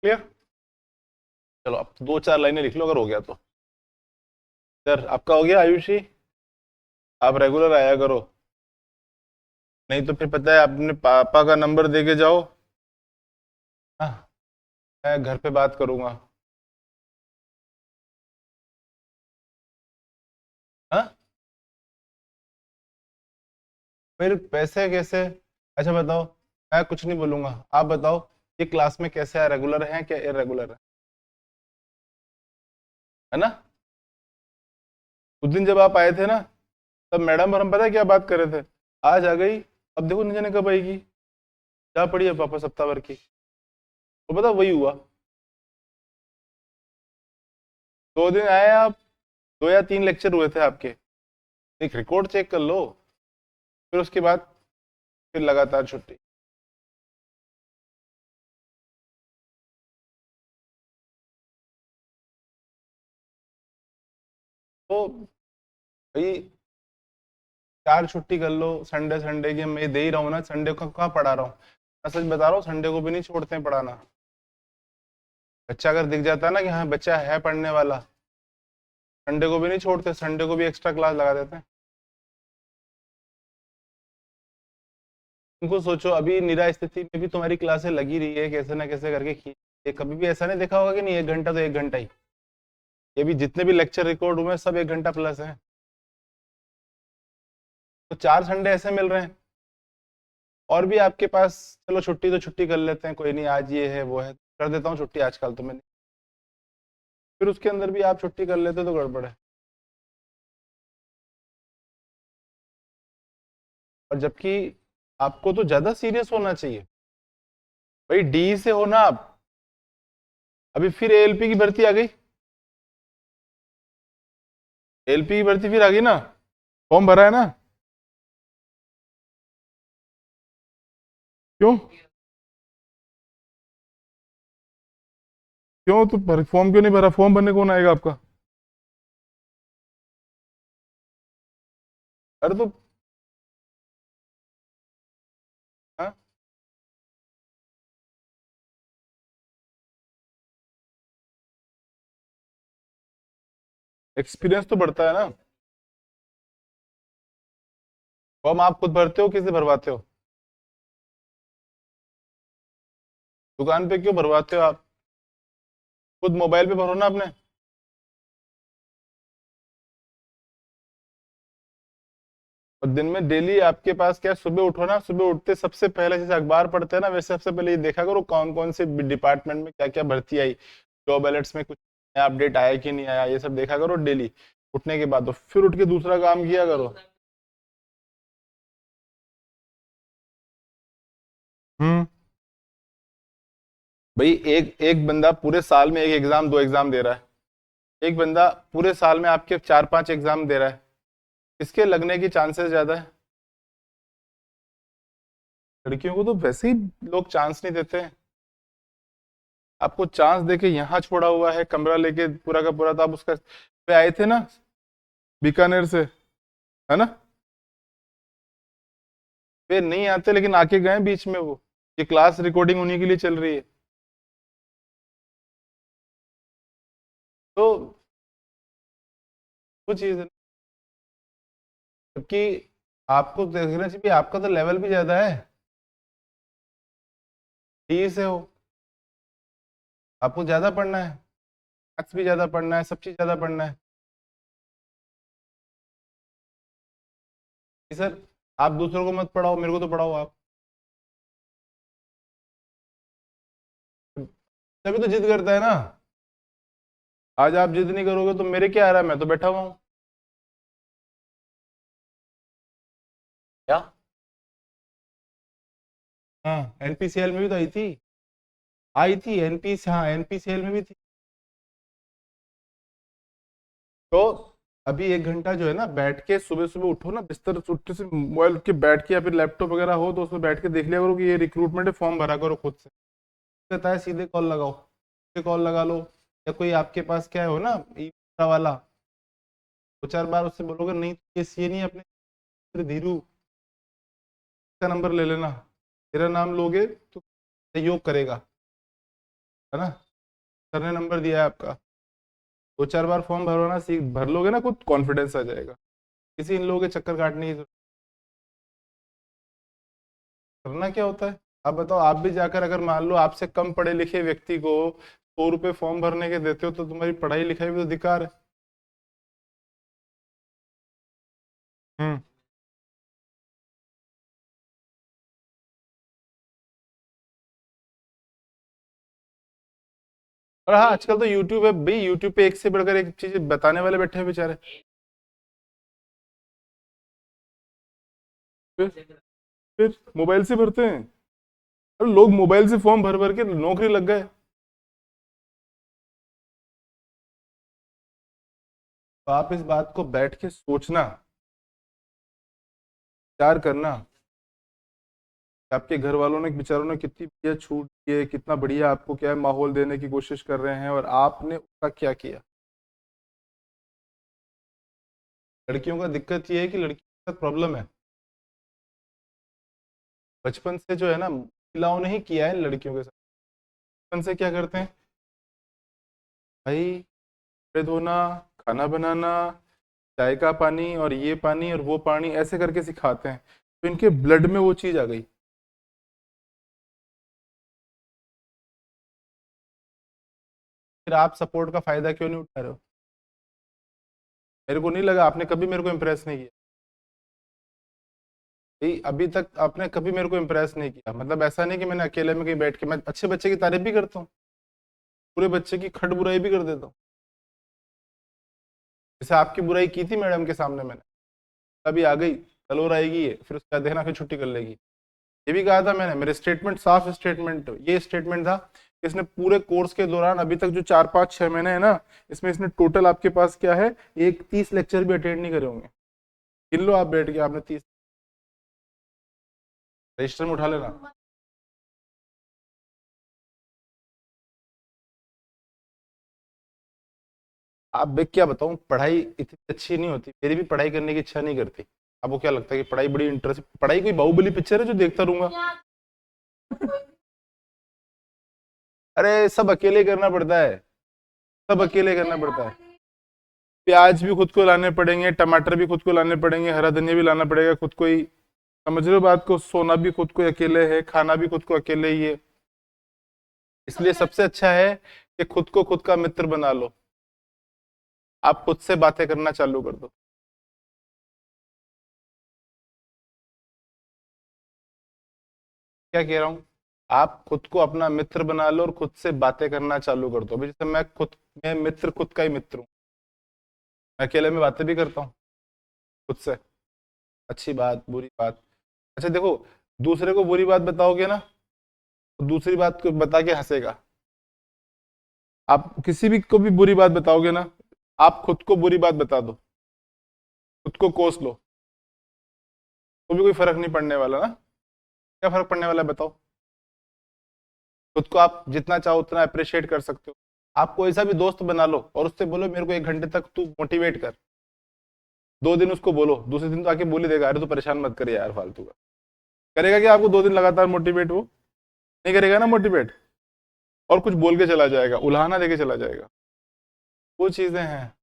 क्लियर। चलो अब दो चार लाइनें लिख लो अगर हो गया तो। सर आपका हो गया आयुषी। आप रेगुलर आया करो। नहीं तो फिर पता है अपने पापा का नंबर दे के जाओ। हाँ, मैं घर पे बात करूंगा। हाँ, फिर पैसे कैसे? अच्छा बताओ। मैं कुछ नहीं बोलूंगा। आप बताओ ये क्लास में कैसे है, रेगुलर है क्या इरेगुलर है ना? उस दिन जब आप आए थे ना, तब मैडम और हम पता है क्या बात कर रहे थे। आज आ गई, अब देखो न जाने कब आएगी। जा पड़ी है वापस हफ्ता भर की। तो पता वही हुआ। 2 दिन आए आप, 2 या 3 लेक्चर हुए थे आपके। एक रिकॉर्ड चेक कर लो। फिर उसके बाद फिर लगातार छुट्टी। तो भाई 4 छुट्टी कर लो संडे संडे की, मैं दे ही रहा हूँ ना, संडे को कहाँ पढ़ा रहा हूँ। मैं सच बता रहा हूँ, संडे को भी नहीं छोड़ते हैं पढ़ाना। बच्चा अगर दिख जाता है ना कि हाँ बच्चा है पढ़ने वाला, संडे को भी नहीं छोड़ते, संडे को भी एक्स्ट्रा क्लास लगा देते हैं। तुमको सोचो अभी निरा स्थिति में भी तुम्हारी क्लासें लगी रही है कैसे ना कैसे करके ये कभी भी ऐसा नहीं देखा होगा कि नहीं 1 घंटा तो 1 घंटा ही। ये भी जितने भी लेक्चर रिकॉर्ड हुए हैं, सब 1 घंटा प्लस है। तो 4 संडे ऐसे मिल रहे हैं। और भी आपके पास, चलो छुट्टी तो छुट्टी कर लेते हैं, कोई नहीं, आज ये है वो है, कर देता हूँ छुट्टी आजकल तो मैंने। फिर उसके अंदर भी आप छुट्टी कर लेते तो गड़बड़ है। और जबकि आपको तो ज्यादा सीरियस होना चाहिए। भाई डी से हो ना आप। अभी फिर एएलपी की भर्ती आ गई। एएलपी की भर्ती फिर आ गई ना। फॉर्म भरा है ना। क्यों? क्यों तो फॉर्म क्यों नहीं भरा? फॉर्म भरने कौन आएगा आपका? अरे तो हाँ, एक्सपीरियंस तो बढ़ता है ना। फॉर्म आप खुद भरते हो, किसे भरवाते हो? दुकान पे क्यों भरवाते हो आप? खुद मोबाइल पे भरो ना अपने। और दिन में डेली आपके पास क्या है, सुबह उठो ना, सुबह उठते सबसे पहले जैसे अखबार पढ़ते हैं ना, वैसे सबसे पहले ये देखा करो कौन कौन से डिपार्टमेंट में क्या क्या भर्ती आई, जॉब अलर्ट्स में कुछ नया अपडेट आया कि नहीं आया, ये सब देखा करो डेली उठने के बाद। तो फिर उठ के दूसरा काम किया करो। हम्म। भाई एक एक बंदा पूरे साल में एक एग्जाम, दो एग्जाम दे रहा है। एक बंदा पूरे साल में आपके चार पांच एग्जाम दे रहा है। इसके लगने की चांसेस ज्यादा है। लड़कियों को तो वैसे ही लोग चांस नहीं देते हैं। आपको चांस देके यहाँ छोड़ा हुआ है कमरा लेके पूरा का पूरा, तो आप उसका पे आए थे ना, बीकानेर से, है ना? वे नहीं आते लेकिन आके गए बीच में वो। ये क्लास रिकॉर्डिंग उन्हीं के लिए चल रही है। तो वो चीज है। जबकि आपको देखना चाहिए, आपका तो लेवल भी ज्यादा है। डी से हो, आपको ज्यादा पढ़ना है। मैथ्स भी ज्यादा पढ़ना है, सब चीज ज्यादा पढ़ना है। कि सर आप दूसरों को मत पढ़ाओ, मेरे को तो पढ़ाओ आप। तभी तो जिद करता है ना। आज आप जिद नहीं करोगे तो मेरे क्या आ रहा है, मैं तो बैठा हुआ हूँ। क्या? हाँ, एनपीसीएल में भी तो आई थी। आई थी एनपी, हाँ एनपीसीएल में भी थी। तो अभी एक घंटा जो है ना, बैठ के सुबह सुबह उठो ना, बिस्तर से उठते से मोबाइल उठ के बैठ के, या फिर लैपटॉप वगैरह हो तो उसमें बैठ के देख लिया करो कि ये रिक्रूटमेंट है, फॉर्म भरा करो खुद से। कहता है सीधे कॉल लगाओ, सीधे कॉल लगा लो। या कोई आपके पास क्या हो ना, ई वाला, दो चार बार उससे बोलोगे नहीं ये सी नहीं अपने, फिर धीरू का नंबर ले लेना, तेरा नाम लोगे तो सहयोग करेगा, है ना? सर ने नंबर दिया है आपका। दो चार बार फॉर्म भरवाना सीख भर लोगे ना, खुद कॉन्फिडेंस आ जाएगा। किसी इन लोगों के चक्कर काटने की करना क्या होता है। आप बताओ, आप भी जाकर अगर मान लो आपसे कम पढ़े लिखे व्यक्ति को 100 रुपए फॉर्म भरने के देते हो, तो तुम्हारी पढ़ाई लिखाई भी तो धिक्कार है। हम्म। और हाँ, आजकल तो यूट्यूब है भाई, यूट्यूब पे एक से बढ़कर एक चीज बताने वाले बैठे हैं बेचारे। फिर फिर मोबाइल से भरते हैं। अरे लोग मोबाइल से फॉर्म भर भर के नौकरी लग गए। तो आप इस बात को बैठ के सोचना, विचार करना कि आपके घर वालों ने, बेचारों ने कितनी बढ़िया छूट दी है, कितना बढ़िया आपको क्या है माहौल देने की कोशिश कर रहे हैं, और आपने उसका क्या किया। लड़कियों का दिक्कत ये है कि लड़कियों के साथ प्रॉब्लम है, बचपन से जो है ना, महिलाओं ने ही किया है लड़कियों के साथ। बचपन से क्या करते हैं भाई, कपड़े धोना, खाना बनाना, चाय का पानी और ये पानी और वो पानी ऐसे करके सिखाते हैं, तो इनके ब्लड में वो चीज आ गई। फिर आप सपोर्ट का फायदा क्यों नहीं उठा रहे हो? मेरे को नहीं लगा आपने कभी मेरे को इम्प्रेस नहीं किया। भाई अभी तक आपने कभी मेरे को इम्प्रेस नहीं किया, मतलब ऐसा नहीं कि मैंने अकेले में कहीं बैठ के, मैं अच्छे बच्चे की तारीफ भी करता हूँ, पूरे बच्चे की खट बुराई भी कर देता हूँ। जैसे आपकी बुराई की थी मैडम के सामने मैंने, अभी आ गई, कल और आएगी ये, फिर उसका देखना फिर छुट्टी कर लेगी। ये भी कहा था मैंने, मेरे स्टेटमेंट साफ स्टेटमेंट, ये स्टेटमेंट था कि इसने पूरे कोर्स के दौरान अभी तक जो 4 5 6 महीने है ना, इसमें इसने टोटल आपके पास क्या है, एक 30 लेक्चर भी अटेंड नहीं करे होंगे। गिन लो आप बैठ के, आपने 30 रजिस्टर में उठा लेना। आप मैं क्या बताऊं, पढ़ाई इतनी अच्छी नहीं होती, मेरी भी पढ़ाई करने की इच्छा नहीं करती। आपको क्या लगता है कि पढ़ाई बड़ी इंटरेस्ट, पढ़ाई कोई बाहुबली पिक्चर है जो देखता रहूंगा? अरे सब अकेले करना पड़ता है, सब अकेले करना पड़ता है। प्याज भी खुद को लाने पड़ेंगे, टमाटर भी खुद को लाने पड़ेंगे, हरा धनिया भी लाना पड़ेगा खुद को ही। समझ रहे हो बात को? सोना भी खुद को अकेले है, खाना भी खुद को अकेले ही है। इसलिए सबसे अच्छा है कि खुद को खुद का मित्र बना लो। आप खुद से बातें करना चालू कर दो। क्या कह रहा हूँ? आप खुद को अपना मित्र बना लो और खुद से बातें करना चालू कर दो। अभी जैसे मैं मित्र खुद का ही मित्र हूँ। मैं अकेले में बातें भी करता हूँ खुद से, अच्छी बात बुरी बात। अच्छा देखो, दूसरे को बुरी बात बताओगे ना, तो दूसरी बात को बता के हंसेगा। आप किसी भी को भी बुरी बात बताओगे ना, आप खुद को बुरी बात बता दो, खुद को कोस लो, तो भी कोई फर्क नहीं पड़ने वाला ना। क्या फर्क पड़ने वाला है बताओ? खुद को आप जितना चाहो उतना अप्रिशिएट कर सकते हो। आप कोई सा भी दोस्त बना लो और उससे बोलो मेरे को 1 घंटे तक तू मोटिवेट कर। 2 दिन उसको बोलो, दूसरे दिन तो आके बोल ही देगा, अरे तू परेशान मत कर यार फालतू का। करेगा क्या आपको 2 दिन लगातार मोटिवेट? वो नहीं करेगा ना मोटिवेट, और कुछ बोल के चला जाएगा, उल्हाना देके चला जाएगा। वो चीजें हैं।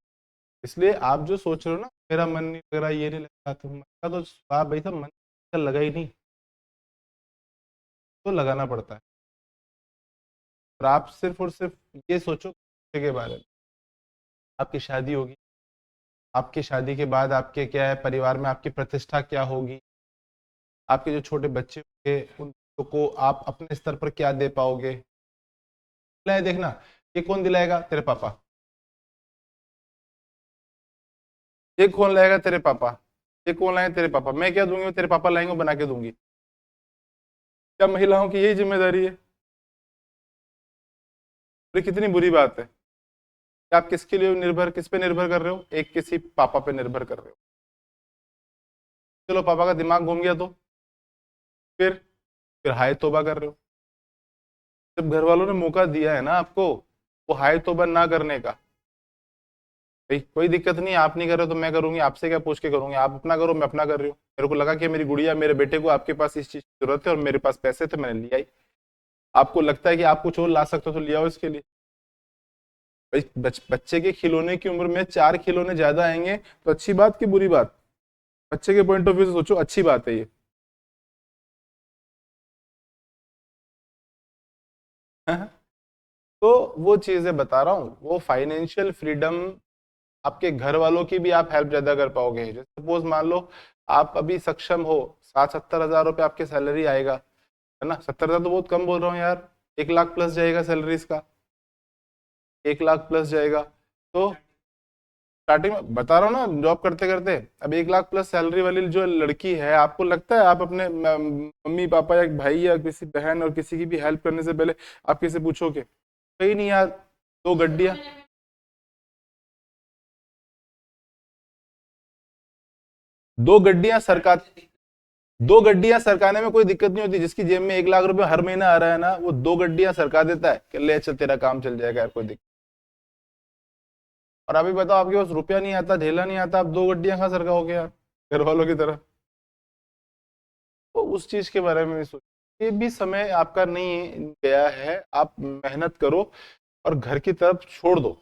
इसलिए आप जो सोच रहे हो ना, मेरा मन नहीं लग रहा, ये नहीं लग रहा, तो मन का तो आप भाई साहब मन का लगा ही नहीं, तो लगाना पड़ता है। और आप सिर्फ और सिर्फ ये सोचो के बारे में। आपकी शादी होगी, आपकी शादी के बाद आपके क्या है, परिवार में आपकी प्रतिष्ठा क्या होगी, आपके जो छोटे बच्चे होंगे उन बच्चों को आप अपने स्तर पर क्या दे पाओगे। दिलाए देखना, ये कौन दिलाएगा? तेरे पापा। ये कौन लाएगा? तेरे पापा। ये कौन लाएंगे? तेरे पापा। मैं क्या दूंगी? तेरे पापा लाएंगे, वो बना के दूंगी। क्या महिलाओं की यही जिम्मेदारी है? ये कितनी बुरी बात है कि आप किसके लिए निर्भर, किस पे निर्भर कर रहे हो? एक किसी पापा पे निर्भर कर रहे हो। चलो पापा का दिमाग घूम गया तो फिर फिर हाय तौबा कर रहे हो। जब घर वालों ने मौका दिया है ना आपको, वो हाय तौबा ना करने का, भाई कोई दिक्कत नहीं, आप नहीं कर रहे हो तो मैं करूंगी, आपसे क्या पूछ के करूंगी, आप अपना करो, मैं अपना कर रही हूँ। मेरे को लगा कि मेरी गुड़िया मेरे बेटे को आपके पास इस चीज की जरूरत है और मेरे पास पैसे थे, मैंने लिया ही। आपको लगता है कि आप कुछ और ला सकते हो तो लिया हो इसके लिए। भाई बच्चे के खिलौने की उम्र में 4 खिलौने ज्यादा आएंगे तो अच्छी बात की बुरी बात? बच्चे के पॉइंट ऑफ व्यू से सोचो, अच्छी बात है ये। तो वो चीजें बता रहा हूँ, वो फाइनेंशियल फ्रीडम, आपके घर वालों की भी आप हेल्प ज्यादा कर पाओगे। जैसे सपोज मान लो आप अभी सक्षम हो, 60 70 हजार रुपये आपके सैलरी आएगा, है ना? 70 हजार तो बहुत कम बोल रहा हूँ यार, 1 लाख प्लस जाएगा सैलरी इसका, 1 लाख प्लस जाएगा। तो स्टार्टिंग में बता रहा हूँ ना, जॉब करते करते अब 1 लाख प्लस सैलरी वाली जो लड़की है, आपको लगता है आप अपने मम्मी पापा या भाई या किसी बहन और किसी की भी हेल्प करने से पहले आप किसी पूछोगे? कहीं नहीं यार। 2 गड्डियां, 2 गड्डियां सरकार, 2 गड्डियां सरकाने में कोई दिक्कत नहीं होती। जिसकी जेब में 1 लाख रुपए हर महीना आ रहा है ना, वो 2 गड्डियां सरका देता है कि ले चल तेरा काम चल जाएगा यार, कोई दिक्कत। और अभी बताओ आपके पास रुपया नहीं आता, ढेला नहीं आता, आप 2 गड्डियां कहाँ सरकाओगे यार, घर वालों की तरह? तो उस चीज के बारे में भी सोचो। ये भी समय आपका नहीं गया है, आप मेहनत करो और घर की तरफ छोड़ दो।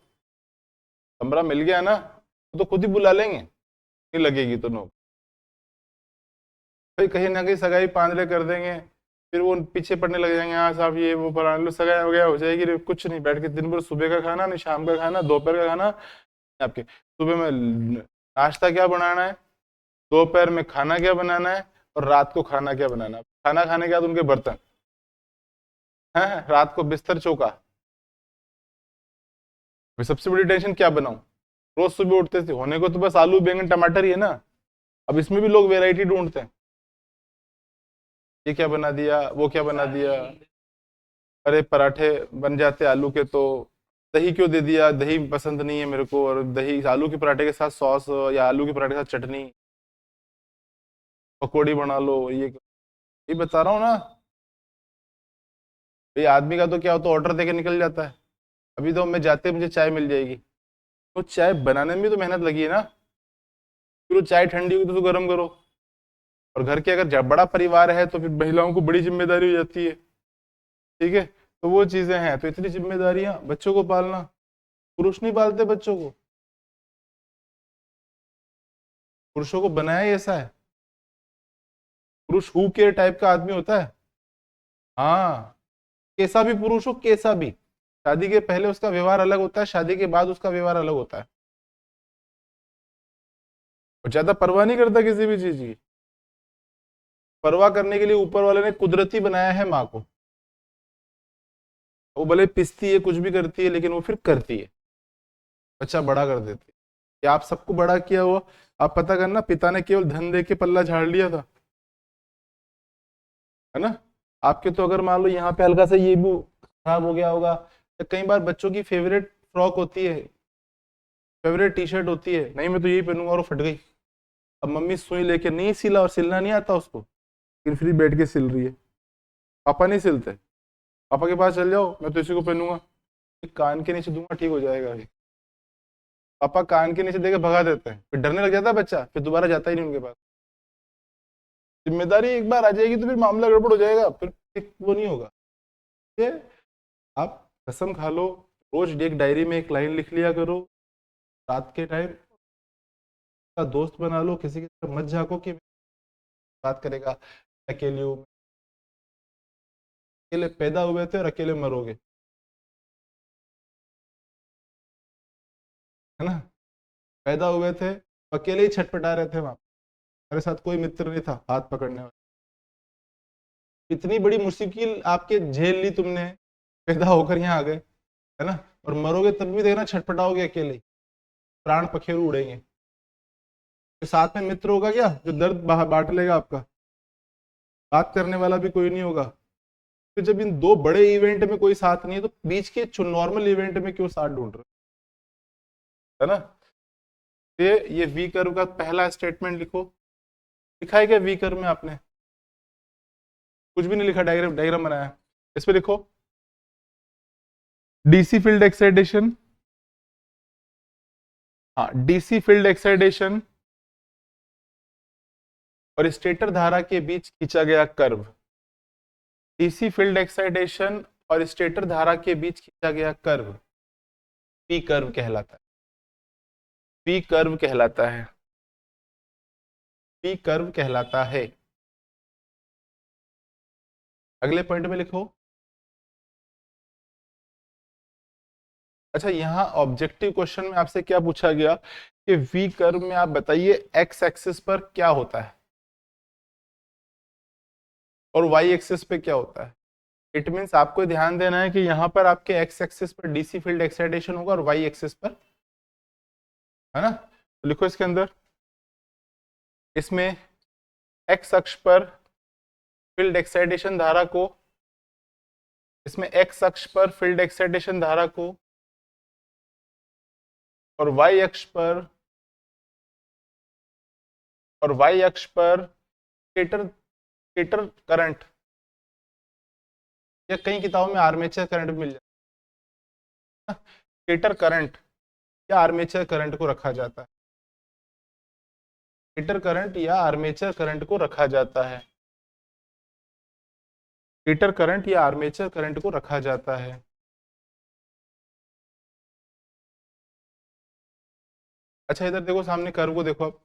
कमरा मिल गया ना, तो खुद ही बुला लेंगे, नहीं लगेगी तो नो, भाई कहीं ना कहीं सगाई पांदरे कर देंगे, फिर वो पीछे पड़ने लग जाएंगे, हाँ साहब ये वो फलाने लो, सगाई वगैरह हो जाएगी। रे कुछ नहीं, बैठ के दिन भर सुबह का खाना नहीं, शाम का खाना, दोपहर का खाना। आपके सुबह में नाश्ता क्या बनाना है, दोपहर में खाना क्या बनाना है, और रात को खाना क्या बनाना है। खाना खाने के बाद उनके बर्तन हैं, रात को बिस्तर चौका। फिर सबसे बड़ी टेंशन क्या बनाऊं? रोज सुबह उठते थे, होने को तो बस आलू बैंगन टमाटर ही है ना, अब इसमें भी लोग वेराइटी ढूंढते हैं। ये क्या बना दिया, वो क्या बना दिया। अरे पराठे बन जाते आलू के तो दही क्यों दे दिया, दही पसंद नहीं है मेरे को, और दही आलू के पराठे के साथ सॉस या आलू के पराठे के साथ चटनी, पकौड़ी बना लो, ये बता रहा हूँ ना। ये आदमी का तो क्या होता है, ऑर्डर देके निकल जाता है। अभी तो मैं जाते मुझे चाय मिल जाएगी, तो चाय बनाने में भी तो मेहनत लगी है ना। फिर वो चाय ठंडी हुई तो गर्म करो। और घर के अगर बड़ा परिवार है तो फिर महिलाओं को बड़ी जिम्मेदारी हो जाती है। ठीक है, तो वो चीजें हैं, तो इतनी जिम्मेदारियां, बच्चों को पालना, पुरुष नहीं पालते बच्चों को, पुरुषों को बनाया ही ऐसा है। पुरुष हु केयर टाइप का आदमी होता है। हाँ, कैसा भी पुरुष हो, कैसा भी, शादी के पहले उसका व्यवहार अलग होता है, शादी के बाद उसका व्यवहार अलग होता है। और ज्यादा परवाह नहीं करता किसी भी चीज की। परवाह करने के लिए ऊपर वाले ने कुदरती बनाया है माँ को। वो भले पिसती है, कुछ भी करती है, लेकिन वो फिर करती है, बच्चा बड़ा कर देती है। कि आप सबको बड़ा किया हुआ, आप पता करना, पिता ने केवल धन दे के पल्ला झाड़ लिया था, है ना। आपके तो अगर मान लो यहाँ पे हल्का सा ये भी खराब हो गया होगा, तो कई बार बच्चों की फेवरेट फ्रॉक होती है, फेवरेट टी शर्ट होती है, नहीं मैं तो यही पहनूंगा, और वो फट गई। अब मम्मी सुई लेके नहीं सिला, और सिलना नहीं आता उसको, लेकिन फ्री बैठ के सिल रही है। पापा नहीं सिलते, पापा के पास चल जाओ, मैं तो इसी को पहनूंगा, कान के नीचे दूंगा ठीक हो जाएगा। पापा कान के नीचे देके भगा देते हैं, फिर डरने लग जाता है बच्चा, फिर दोबारा जाता ही नहीं उनके पास। जिम्मेदारी एक बार आ जाएगी तो फिर मामला गड़बड़ हो जाएगा, फिर वो नहीं होगा। ये आप कसम खा लो, रोज एक डायरी में एक लाइन लिख लिया करो, रात के टाइम का दोस्त बना लो, किसी की तरफ मत झांको कि बात करेगा, अकेले हूँ, अकेले पैदा हुए थे और अकेले मरोगे, है ना। पैदा हुए थे, अकेले ही छटपटा रहे थे वहां, मेरे साथ कोई मित्र नहीं था हाथ पकड़ने वाला। इतनी बड़ी मुश्किल आपके झेल ली तुमने, पैदा होकर यहाँ आ गए, है ना। और मरोगे तब भी देखना छटपटाओगे अकेले ही, प्राण पखेरु उड़ेंगे। तो साथ में मित्र होगा क्या, जो दर्द बांट लेगा आपका, बात करने वाला भी कोई नहीं होगा। तो जब इन दो बड़े इवेंट में कोई साथ नहीं है, तो बीच के नॉर्मल इवेंट में क्यों साथ ढूंढ रहे हो, है ना। ये वी कर्व का पहला स्टेटमेंट लिखो। लिखा है क्या वी कर्व में आपने, कुछ भी नहीं लिखा, डायग्राम डायग्राम बनाया है। इस पे लिखो डीसी फील्ड एक्साइटेशन, हाँ डीसी फील्ड एक्साइटेशन और स्टेटर धारा के बीच खींचा गया कर्व। डीसी फील्ड एक्साइटेशन और स्टेटर धारा के बीच खींचा गया कर्व पी कर्व कहलाता है। पी कर्व कहलाता है, पी कर्व कहलाता है। अगले पॉइंट में लिखो। अच्छा, यहाँ ऑब्जेक्टिव क्वेश्चन में आपसे क्या पूछा गया कि वी कर्व में आप बताइए एक्स एक्सिस पर क्या होता है और वाई एक्सिस पे क्या होता है। इट मीन्स आपको ध्यान देना है कि यहाँ पर आपके एक्स एक्सिस पर डीसी फील्ड एक्साइटेशन होगा और वाई एक्सिस पर, है ना। तो लिखो इसके अंदर, इसमें एक्स अक्ष पर फील्ड एक्साइटेशन धारा को, इसमें एक्स अक्ष पर फील्ड एक्साइटेशन धारा को और वाई अक्ष पर, और वाई अक्ष पर स्टेटर स्टेटर करंट, या कई किताबों में आर्मेचर करंट भी मिल जाता है। स्टेटर करंट या आर्मेचर करंट को रखा जाता है, स्टेटर करंट या आर्मेचर करंट को रखा जाता है, स्टेटर करंट या आर्मेचर करंट को रखा जाता है। अच्छा इधर देखो, सामने कर्व को देखो, अब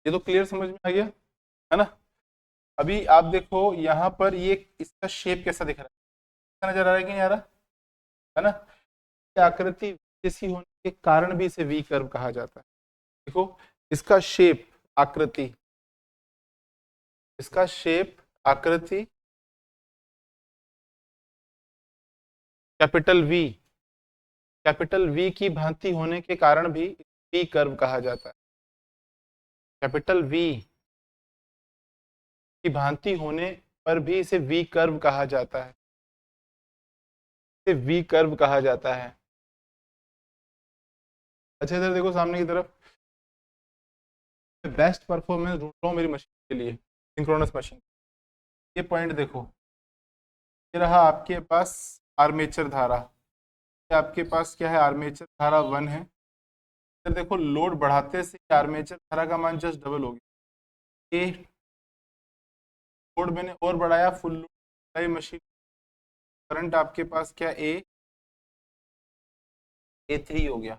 ये तो क्लियर समझ में आ गया, है ना। अभी आप देखो यहाँ पर ये इसका शेप कैसा दिख रहा है, नजर आ रहा है कि नहीं आ रहा, है ना। ये आकृति जैसी होने के कारण भी इसे वी कर्व कहा जाता है। देखो इसका शेप, आकृति, इसका शेप आकृति कैपिटल वी, कैपिटल वी की भांति होने के कारण भी वी कर्व कहा जाता है। कैपिटल वी की भांति होने पर भी इसे वी कर्व कहा जाता है, इसे वी कर्व कहा जाता है। अच्छा इधर देखो सामने की तरफ, बेस्ट परफॉर्मेंस ढूंढ रहा हूँ मेरी मशीन के लिए, सिंक्रोनस मशीन। ये पॉइंट देखो, ये रहा आपके पास आर्मेचर धारा, ये आपके पास क्या है, आर्मेचर धारा 1 है। फिर देखो लोड बढ़ाते से आर्मेचर धारा का मान जस्ट डबल हो गया, ये लोड मैंने और बढ़ाया, फुल लोड मशीन, करंट आपके पास क्या A3 हो गया।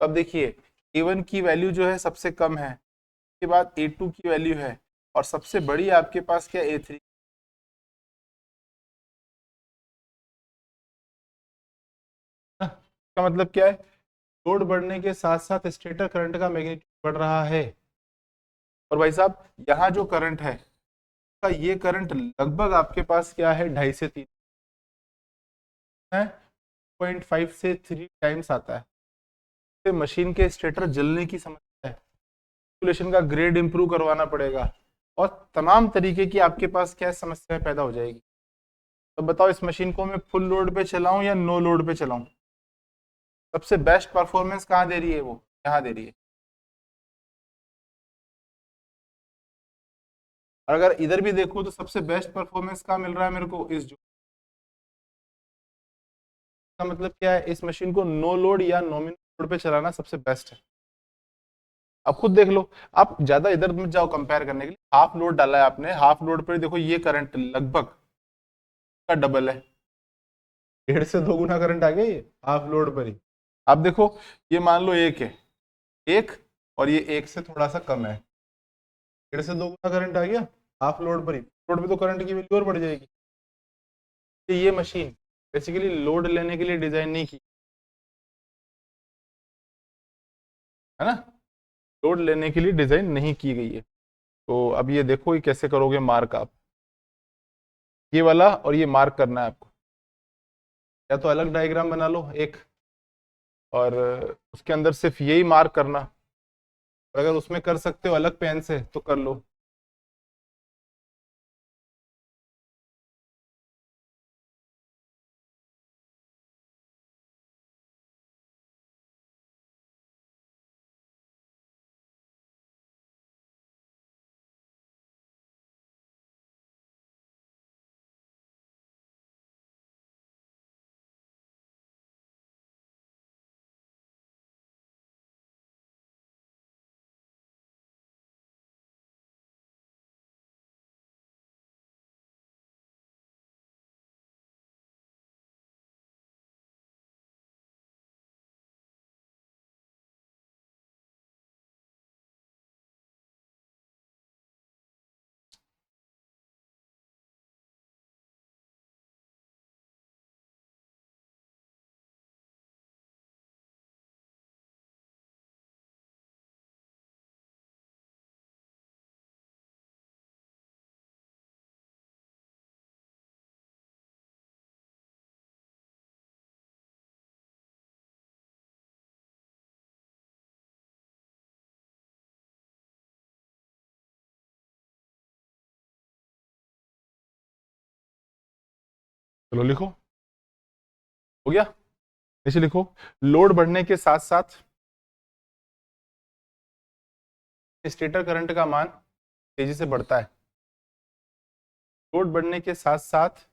अब देखिए A1 की वैल्यू जो है सबसे कम है, उसके बाद A2 की वैल्यू है, और सबसे बड़ी आपके पास क्या A3। इसका मतलब क्या है, लोड बढ़ने के साथ साथ स्टेटर करंट का मैग्नीट्यूड बढ़ रहा है। और भाई साहब यहाँ जो करंट है, का ये करंट लगभग आपके पास क्या है, 2.5 से 3 है, 0.5 से 3 टाइम्स आता है। तो मशीन के स्टेटर जलने की समस्या है, इंसुलेशन का ग्रेड इंप्रूव करवाना पड़ेगा, और तमाम तरीके की आपके पास क्या समस्या पैदा हो जाएगी। तो बताओ इस मशीन को मैं फुल लोड पे चलाऊं या नो लोड पे चलाऊं? सबसे बेस्ट परफॉर्मेंस कहाँ दे रही है, वो यहाँ दे रही है। और अगर इधर भी देखो तो सबसे बेस्ट परफॉर्मेंस कहाँ मिल रहा है मेरे को, इस जो का मतलब क्या है, इस मशीन को नो लोड या नॉमिनल लोड पे चलाना सबसे बेस्ट है। आप खुद देख लो, आप ज्यादा इधर मत जाओ कंपेयर करने के लिए, हाफ लोड डाला है आपने, हाफ लोड पर देखो ये करंट लगभग का डबल है, 1.5 से 2 गुना करंट आ गया ये हाफ लोड पर ही। आप देखो ये मान लो एक है, एक, और ये एक से थोड़ा सा कम है, 1.5 से 2 गुना करंट आ गया हाफ लोड पर ही। लोड पे तो करंट की वैल्यू और बढ़ जाएगी। तो ये मशीन बेसिकली लोड लेने के लिए डिजाइन नहीं की है ना, लोड लेने के लिए डिजाइन नहीं की गई है। तो अब ये देखो ये कैसे करोगे मार्क आप, ये वाला और ये मार्क करना है आपको, या तो अलग डायग्राम बना लो एक, और उसके अंदर सिर्फ यही मार्क करना, और अगर उसमें कर सकते हो अलग पेन से तो कर लो। चलो लिखो, हो गया, नीचे लिखो, लोड बढ़ने के साथ साथ स्टेटर करंट का मान तेजी से बढ़ता है। लोड बढ़ने के साथ साथ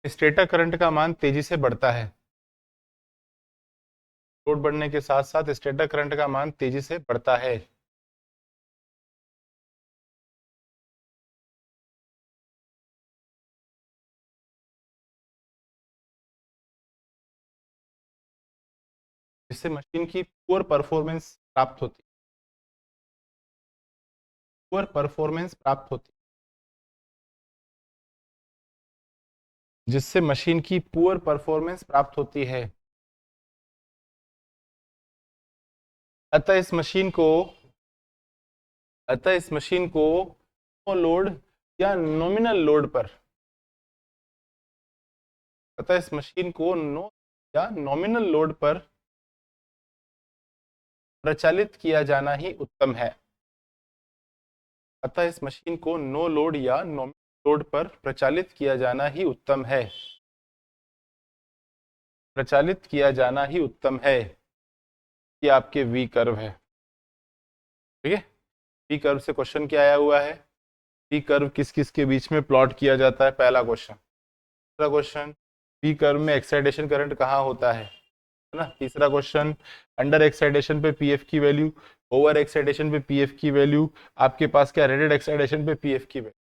स्टेटर करंट का मान तेजी से बढ़ता है। लोड बढ़ने के साथ साथ स्टेटर करंट का मान तेजी से बढ़ता है। जिससे मशीन की पुअर परफॉर्मेंस प्राप्त होती, पुअर परफॉर्मेंस प्राप्त होती, जिससे मशीन की पुअर परफॉर्मेंस प्राप्त होती है। अतः इस मशीन को अतः इस मशीन को नो लोड या नॉमिनल लोड पर अतः इस मशीन को नो या नॉमिनल लोड पर प्रचालित किया जाना ही उत्तम है। अतः इस मशीन को नो लोड या नॉमिनल लोड पर प्रचालित किया जाना ही उत्तम है। प्रचालित किया जाना ही उत्तम है। ये आपके वी कर्व है। ठीक है, वी कर्व से क्वेश्चन क्या आया हुआ है, वी कर्व किस किस के बीच में प्लॉट किया जाता है, पहला क्वेश्चन। दूसरा क्वेश्चन, वी कर्व में एक्साइटेशन करंट कहाँ होता है ना। तीसरा क्वेश्चन, अंडर एक्साइटेशन पे पीएफ की वैल्यू, ओवर एक्साइटेशन पे पीएफ की वैल्यू, आपके पास क्या रेटेड एक्साइटेशन पे पीएफ की वैल्यू।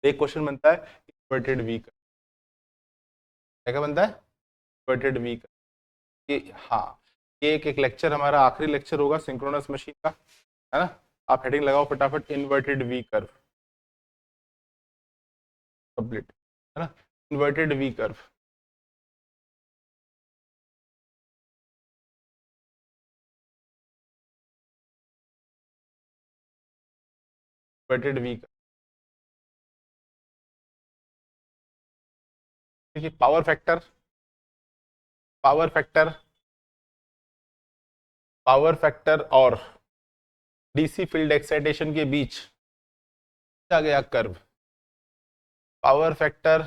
एक क्वेश्चन बनता है इन्वर्टेड वी कर्व। क्या बनता है, इन्वर्टेड वी कर्व। ये हाँ, ये एक लेक्चर हमारा आखिरी लेक्चर होगा सिंक्रोनस मशीन का, है ना। आप हेडिंग लगाओ फटाफट, इन्वर्टेड वी कर्व कंप्लीट, है ना। Inverted V curve, inverted V curve. देखिए power factor, power factor, power factor और डीसी फील्ड एक्साइटेशन के बीच आ गया कर्व। पावर फैक्टर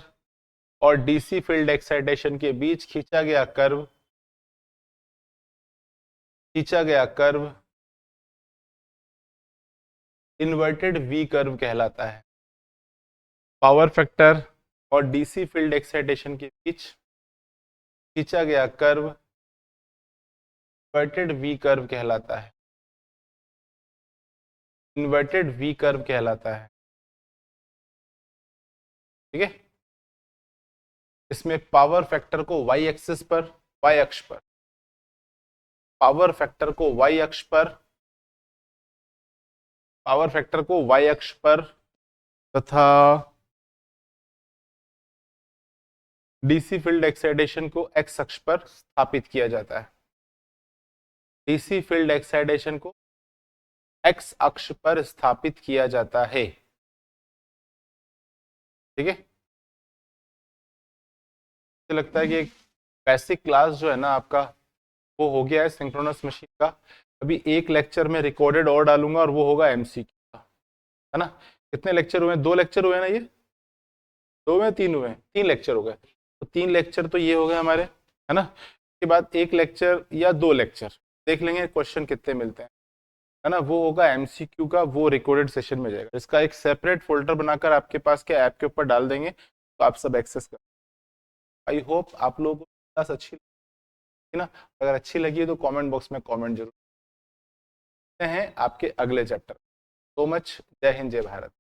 और डीसी फील्ड एक्साइटेशन के बीच खींचा गया कर्व, खींचा गया कर्व इन्वर्टेड वी कर्व कहलाता है। पावर फैक्टर और डीसी फील्ड एक्साइटेशन के बीच खींचा गया कर्व इन्वर्टेड वी कर्व कहलाता है। इन्वर्टेड वी कर्व कहलाता है। ठीक है, इसमें पावर फैक्टर को वाई एक्सिस पर, वाई अक्ष पर, पावर फैक्टर को वाई अक्ष पर, पावर फैक्टर को वाई अक्ष पर तथा डीसी फील्ड एक्साइटेशन को एक्स अक्ष पर स्थापित किया जाता है। डीसी फील्ड एक्साइटेशन को एक्स अक्ष पर स्थापित किया जाता है। ठीक है, मुझे लगता है कि एक बेसिक क्लास जो है ना आपका वो हो गया है सिंक्रोनस मशीन का। अभी एक लेक्चर में रिकॉर्डेड और डालूंगा और वो होगा एमसीक्यू का, है ना। कितने लेक्चर हुए हैं, 2 लेक्चर हुए ना, ये 2 हुए, 3 हुए, 3 लेक्चर हो गए। तो 3 लेक्चर तो ये हो गए हमारे, है ना। उसके बाद एक लेक्चर या 2 लेक्चर देख लेंगे क्वेश्चन कितने मिलते हैं, है ना। वो होगा एमसीक्यू का, वो रिकॉर्डेड सेशन में जाएगा। इसका एक सेपरेट फोल्डर बनाकर आपके पास क्या ऐप के ऊपर डाल देंगे, तो आप सब एक्सेस कर। आई होप आप लोगों को क्लास अच्छी लगी ना। अगर अच्छी लगी तो कमेंट बॉक्स में कमेंट जरूर हैं आपके अगले चैप्टर। सो मच, जय हिंद, जय भारत।